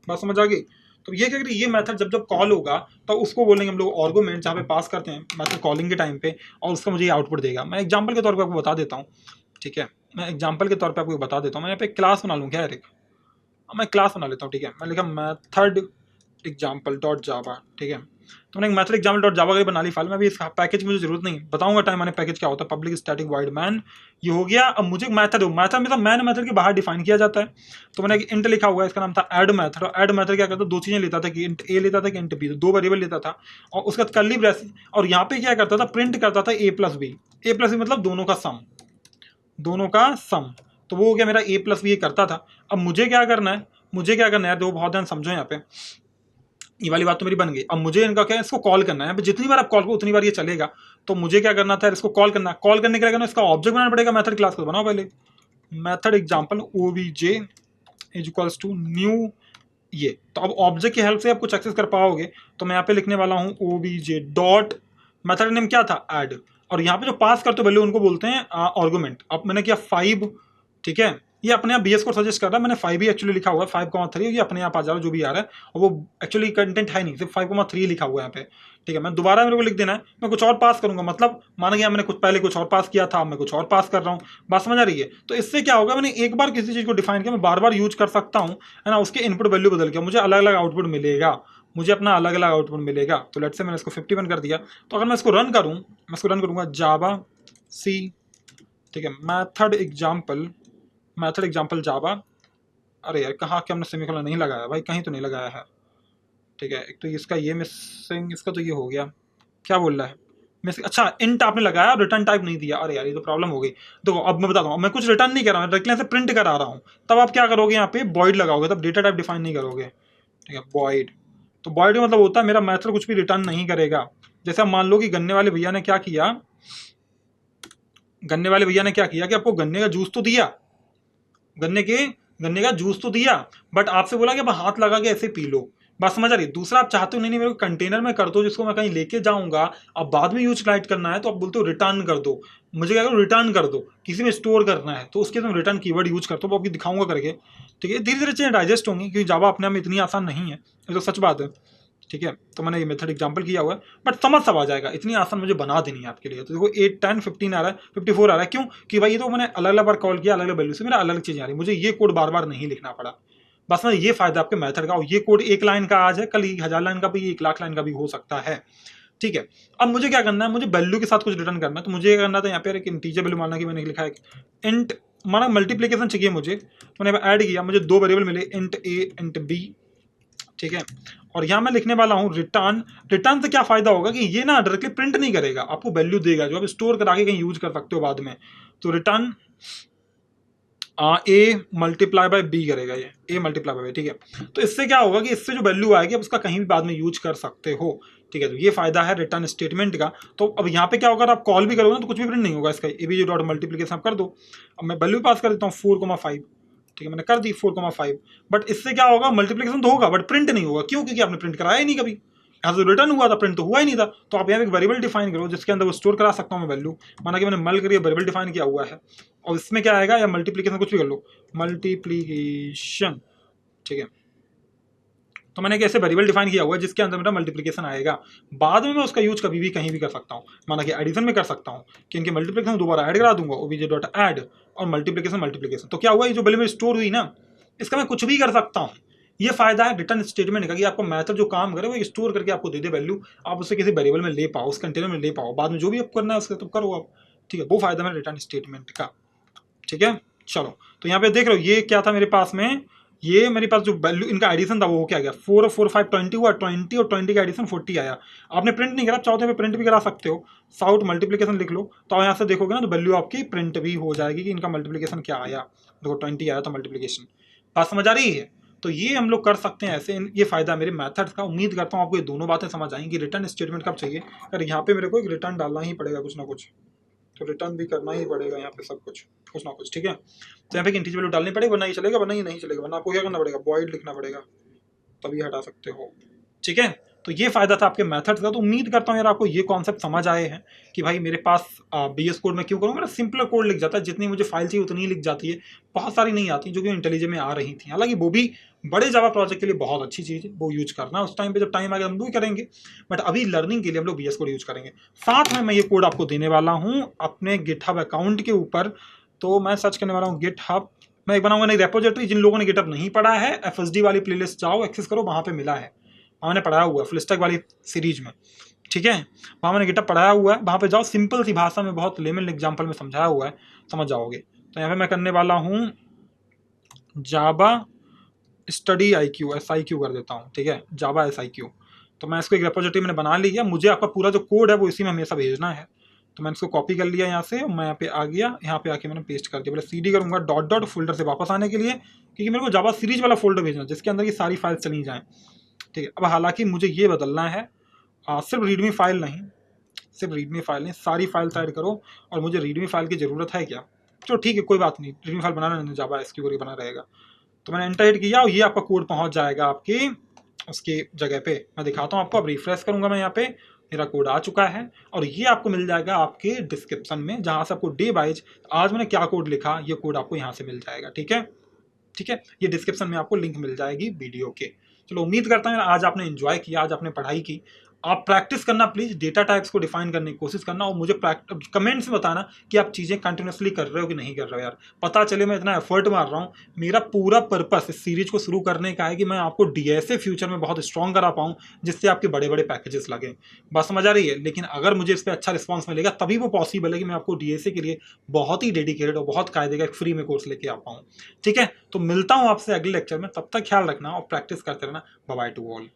बात समझ आ गई। तो ये क्या करें, ये मेथड जब जब कॉल होगा तो उसको बोलेंगे हम लोग आर्गुमेंट, जहाँ पे पास करते हैं मेथड कॉलिंग के टाइम पे, और उसका मुझे ये आउटपुट देगा। मैं एग्जांपल के तौर पे आपको बता देता हूँ, ठीक है। मैं एग्जांपल के तौर पे आपको बता देता हूँ। मैं यहाँ पे क्लास बना लूँ क्या यार, मैं क्लास बना लेता हूँ, ठीक है। मैं लिखा मेथड एग्जाम्पल डॉट जावा, ठीक है। तो मैंने एक मेथड एग्जाम्पल डॉट जावा बना ली फाइल में। अभी इस पैकेज मुझे जरूरत नहीं, बताऊंगा टाइम आने पैकेज क्या होता है, पब्लिक स्टैटिक वॉइड मैन, ये हो गया। अब मुझे मेथड में मैन मेथड के बाहर डिफाइन किया जाता है, तो मैंने एक इंट लिखा हुआ है, इसका नाम था ऐड मेथड। और ऐड मेथड क्या करता था, दो चीजें लेता था, कि इंट ए लेता था कि इंट बी, तो दो वेरिएबल लेता था, और उसका कर्ली ब्रेसेस, और यहाँ पे क्या करता था, प्रिंट करता था ए प्लस बी। मतलब दोनों का सम, तो वो हो गया मेरा A+B ये करता था। अब मुझे क्या करना है, मुझे क्या करना है, देखो बहुत ध्यान समझो यहाँ पे, ये वाली बात तो मेरी बन गई। अब मुझे इनका क्या है, इसको कॉल करना है, जितनी बार आप कॉल करो उतनी बार ये चलेगा। तो मुझे क्या करना था, इसको कॉल करना, कॉल करने के लिए करना, इसका ऑब्जेक्ट बनाना पड़ेगा। मेथड क्लास को बनाओ पहले, method example obj is equals to new ये। तो अब ऑब्जेक्ट की हेल्प से आप कुछ एक्सेस कर पाओगे। तो मैं यहाँ पे लिखने वाला हूँ obj डॉट, मेथड नेम क्या था, ऐड, और यहाँ पे जो पास करते हो वैल्यू उनको बोलते हैं आर्गुमेंट। अब मैंने किया 5, ठीक है, ये अपने आप BS को सजेस्ट कर रहा है, मैंने 5 ही एक्चुअली लिखा हुआ है, 5,3 ये अपने आप आ जा रहा है जो भी आ रहा है, और वो एक्चुअली कंटेंट है नहीं, सिर्फ 5,3 लिखा हुआ है यहाँ पे, ठीक है। मैं दोबारा मेरे को लिख देना है, मैं कुछ और पास करूंगा, मतलब मान गया मैंने कुछ पहले कुछ और पास किया था, मैं कुछ और पास कर रहा हूँ, बात समझ आ रही है। तो इससे क्या होगा, मैंने एक बार किसी चीज़ को डिफाइन किया, मैं बार बार यूज कर सकता हूँ, है ना, उसके इनपुट वैल्यू बदल के मुझे अलग अलग आउटपुट मिलेगा, मुझे अपना अलग अलग आउटपुट मिलेगा। तो लेट्स से मैंने इसको 51 कर दिया। तो अगर मैं इसको रन करूँ, मैं इसको रन करूँगा जावा सी, ठीक है, मेथड एग्जाम्पल जावा, अरे यार कहाँ क्या हमने सेमीकोलन नहीं लगाया भाई, कहीं तो नहीं लगाया है, ठीक है। एक तो इसका ये मिसिंग, इसका तो ये हो गया, क्या बोल रहा है मिसिंग, अच्छा इंट आपने लगाया, रिटर्न टाइप नहीं दिया, अरे यार ये तो प्रॉब्लम हो गई। देखो अब मैं बताता हूँ, मैं कुछ रिटर्न नहीं कर रहा हूँ, डायरेक्टली से प्रिंट करा रहा हूँ। तब आप क्या करोगे, यहाँ पे वॉइड लगाओगे, तब डेटा टाइप डिफाइन नहीं करोगे, ठीक है, वॉइड। तो वॉइड का मतलब होता है मेरा मेथड कुछ भी रिटर्न नहीं करेगा। जैसे आप मान लो कि गन्ने वाले भैया ने क्या किया, गन्ने वाले भैया ने क्या किया कि आपको गन्ने का जूस तो दिया, गन्ने का जूस तो दिया, बट आपसे बोला कि अब हाथ लगा के ऐसे पी लो, बात समझ आ रही है। दूसरा आप चाहते हो नहीं मेरे को कंटेनर में कर दो जिसको मैं कहीं लेके जाऊंगा, अब बाद में यूज लाइट करना है, तो आप बोलते हो रिटर्न कर दो, मुझे क्या करो रिटर्न कर दो, किसी में स्टोर करना है तो उसके तुम रिटर्न कीवर्ड यूज करते हो, वो आपको दिखाऊंगा करके, ठीक है। धीरे धीरे चीजें डाइजेस्ट होंगी, क्योंकि जावा अपने आप में इतनी आसान नहीं है, ये तो सच बात है, ठीक है। तो मैंने ये मेथड एग्जांपल किया हुआ है, बट समझ सब आ जाएगा, इतनी आसान मुझे बना देनी है आपके लिए। तो देखो 8, 10, 15 आ रहा है, 54 आ रहा है, क्यों कि भाई ये तो मैंने अलग अलग बार कॉल किया, अलग अलग वैल्यू से मेरा अलग अलग चीज़ें आ रही, मुझे ये कोड बार बार नहीं लिखना पड़ा। बस में ये फायदा आपके मेथड का, और ये कोड 1 लाइन का आज है, कल 1000 लाइन का भी, 1,00,000 लाइन का भी हो सकता है, ठीक है। अब मुझे क्या करना है, मुझे वैल्यू के साथ कुछ रिटर्न करना है। तो मुझे क्या करना था, यहाँ पे एक इंटीजर वैल्यू मानना कि मैंने लिखा है इंट, माना मल्टीप्लीकेशन चाहिए मुझे, तो मैंने ऐड किया, मुझे 2 वेरिएबल मिले, इंट ए इंट बी, ठीक है। और यहाँ मैं लिखने वाला हूँ रिटर्न। रिटर्न से क्या फायदा होगा कि ये ना डायरेक्टली प्रिंट नहीं करेगा, आपको वैल्यू देगा जो आप स्टोर करा के कहीं यूज कर सकते हो बाद में। तो return a multiply by b करेगा, ये ए मल्टीप्लाई बाय बी, ठीक है। तो इससे क्या होगा कि इससे जो वैल्यू आएगी आप उसका कहीं भी बाद में यूज कर सकते हो, ठीक है। तो ये फायदा है रिटर्न स्टेटमेंट का। तो अब यहाँ पे क्या होगा, आप कॉल भी करोगे ना तो कुछ भी प्रिंट नहीं होगा इसका, ए बी डॉट मल्टीप्लीकेशन आप कर दो। अब मैं वैल्यू पास कर देता हूँ 4,5, ठीक है, मैंने कर दी 4,5, बट इससे क्या होगा, मल्टीप्लिकेशन तो होगा बट प्रिंट नहीं होगा, क्यों, क्योंकि आपने प्रिंट कराया ही नहीं कभी, यहाँ से रिटर्न हुआ था, प्रिंट तो हुआ ही नहीं था। तो आप यहाँ पे एक वेरिएबल डिफाइन करो जिसके अंदर वो स्टोर करा सकता हूँ मैं वैल्यू, माना कि मैंने मल करिए वेरिएबल डिफाइन किया हुआ है, और इसमें क्या आएगा, या मल्टीप्लिकेशन कुछ भी कर लो, मल्टीप्लिकेशन, ठीक है। तो मैंने कैसे वेरिएबल डिफाइन किया हुआ है जिसके अंदर मेरा मल्टीप्लिकेशन आएगा, बाद में मैं उसका यूज कभी भी कहीं भी कर सकता हूँ, माना कि एडिशन में कर सकता हूँ कि इनके मल्टीप्लिकेशन दोबारा ऐड करा दूंगा, obj डॉट ऐड, और मल्टीप्लिकेशन। तो क्या हुआ, ये जो वैल्यू में स्टोर हुई ना, इसका मैं कुछ भी कर सकता हूँ। ये फायदा है रिटर्न स्टेटमेंट का कि आपको मेथड जो काम करे वो स्टोर करके आपको दे दे वैल्यू, आप उसे किसी वेरिएबल में ले पाओ, उस कंटेनर में ले पाओ, बाद में जो भी आपको करना है उसका तो करो आप, ठीक है। वो फायदा है रिटर्न स्टेटमेंट का, ठीक है। चलो तो यहाँ पे देख रहे हो ये क्या था मेरे पास में, ये मेरे पास जो वैल्यू इनका एडिशन था वो क्या गया, 4 और 4 5 20 हुआ, 20 और 20 का एडिशन 40 आया। आपने प्रिंट नहीं करा, चाहो तो प्रिंट भी करा सकते हो, साउट मल्टीप्लिकेशन लिख लो, तो यहाँ से देखोगे ना तो वैल्यू आपकी प्रिंट भी हो जाएगी कि इनका मल्टीप्लिकेशन क्या आया, देखो 20 आया था मल्टीप्लिकेशन, बात समझ आ रही है। तो ये हम लोग कर सकते हैं ऐसे, ये फायदा मेरे मेथड्स का। उम्मीद करता हूँ आपको ये दोनों बातें समझ आएंगी। रिटर्न स्टेटमेंट कब चाहिए, अगर यहाँ पे मेरे को एक रिटर्न डालना ही पड़ेगा कुछ ना कुछ, तो रिटर्न भी करना ही पड़ेगा यहाँ पे सब कुछ ना कुछ, ठीक है। तो यहाँ पे इंटीजर वैल्यू डालनी पड़ेगी, वरना ये चलेगा, वरना ये नहीं चलेगा, वरना आपको क्या करना पड़ेगा, वॉइड लिखना पड़ेगा, तभी हटा सकते हो, ठीक है। तो ये फायदा था आपके मेथड्स का। तो उम्मीद करता हूँ यार आपको ये कॉन्सेप्ट समझ आए हैं कि भाई मेरे पास BS कोड में क्यों करूँ, मेरा सिंपल कोड लिख जाता है, जितनी मुझे फाइल चाहिए उतनी ही लिख जाती है, बहुत सारी नहीं आती जो कि इंटेलिजेंट में आ रही थी। हालांकि वो भी बड़े जावा प्रोजेक्ट के लिए बहुत अच्छी चीज़ है, वो यूज करना उस टाइम पे, जब टाइम आएगा हम भी करेंगे, बट अभी लर्निंग के लिए हम लोग BS कोड यूज करेंगे। साथ में मैं ये कोड आपको देने वाला हूँ अपने गिटहब अकाउंट के ऊपर। तो मैं सर्च करने वाला हूँ गिटहब, मैं एक बनाऊंगा नई रेपोजिटरी। जिन लोगों ने गिटहब नहीं पढ़ा है, FSD वाली प्लेलिस्ट जाओ, एक्सेस करो, वहाँ पे मिला है, वहाँ मैंने पढ़ाया हुआ है फुल स्टैक वाली सीरीज में, ठीक है। वहाँ मैंने गिटहब पढ़ाया हुआ है, वहाँ पे जाओ, सिंपल सी भाषा में बहुत लेमन एग्जाम्पल में समझाया हुआ है, समझ जाओगे। तो यहाँ पे मैं करने वाला हूँ जावा स्टडी IQ, SIQ कर देता हूँ, ठीक है, जावा SIQ। तो मैं इसको एक रेपोजिटरी मैंने बना ली है, मुझे आपका पूरा जो कोड है वो इसी में हमेशा भेजना है, तो मैंने इसको कॉपी कर लिया यहाँ से, मैं यहाँ पे आ गया, यहाँ पे आके मैंने पेस्ट कर दिया। पहले CD करूँगा डॉट डॉट फोल्डर से वापस आने के लिए, क्योंकि मेरे को जावा सीरीज वाला फोल्डर भेजना जिसके अंदर ये सारी फाइल चली जाएँ। ठीक है, अब हालांकि मुझे ये बदलना है, सिर्फ रीडमी फाइल नहीं, सिर्फ रीडमी फाइल नहीं, सारी फाइल ऐड करो। और मुझे रीडमी फाइल की ज़रूरत है क्या? चलो ठीक है, कोई बात नहीं, रीडमी फाइल बनाना नहीं, जावा SQ बना रहेगा। तो मैंने एंटर हिट किया और ये आपका कोड पहुंच जाएगा आपकी उसकी जगह पे। मैं दिखाता हूँ आपको, अब रिफ्रेश करूंगा मैं, यहाँ पे मेरा कोड आ चुका है और ये आपको मिल जाएगा आपके डिस्क्रिप्शन में, जहाँ से आपको डे वाइज आज मैंने क्या कोड लिखा ये कोड आपको यहाँ से मिल जाएगा। ठीक है, ठीक है, ये डिस्क्रिप्शन में आपको लिंक मिल जाएगी वीडियो के। चलो उम्मीद करता हूँ आज आपने एंजॉय किया, आज आपने पढ़ाई की। आप प्रैक्टिस करना प्लीज़, डेटा टाइप्स को डिफाइन करने की कोशिश करना और मुझे कमेंट्स में बताना कि आप चीज़ें कंटिन्यूसली कर रहे हो कि नहीं कर रहे हो। यार पता चले मैं इतना एफर्ट मार रहा हूँ, मेरा पूरा पर्पस इस सीरीज को शुरू करने का है कि मैं आपको DSA फ्यूचर में बहुत स्ट्रॉन्ग करा पाऊँ, जिससे आपके बड़े बड़े पैकेजेस लगें। बस समझ आ रही है, लेकिन अगर मुझे इस पर अच्छा रिस्पॉन्स मिलेगा तभी वो पॉसिबल है कि मैं आपको DSA के लिए बहुत ही डेडिकेटेड और बहुत कायदे का एक फ्री में कोर्स लेके आ पाऊँ। ठीक है, तो मिलता हूँ आपसे अगले लेक्चर में, तब तक ख्याल रखना और प्रैक्टिस करते रहना। Bye bye to all.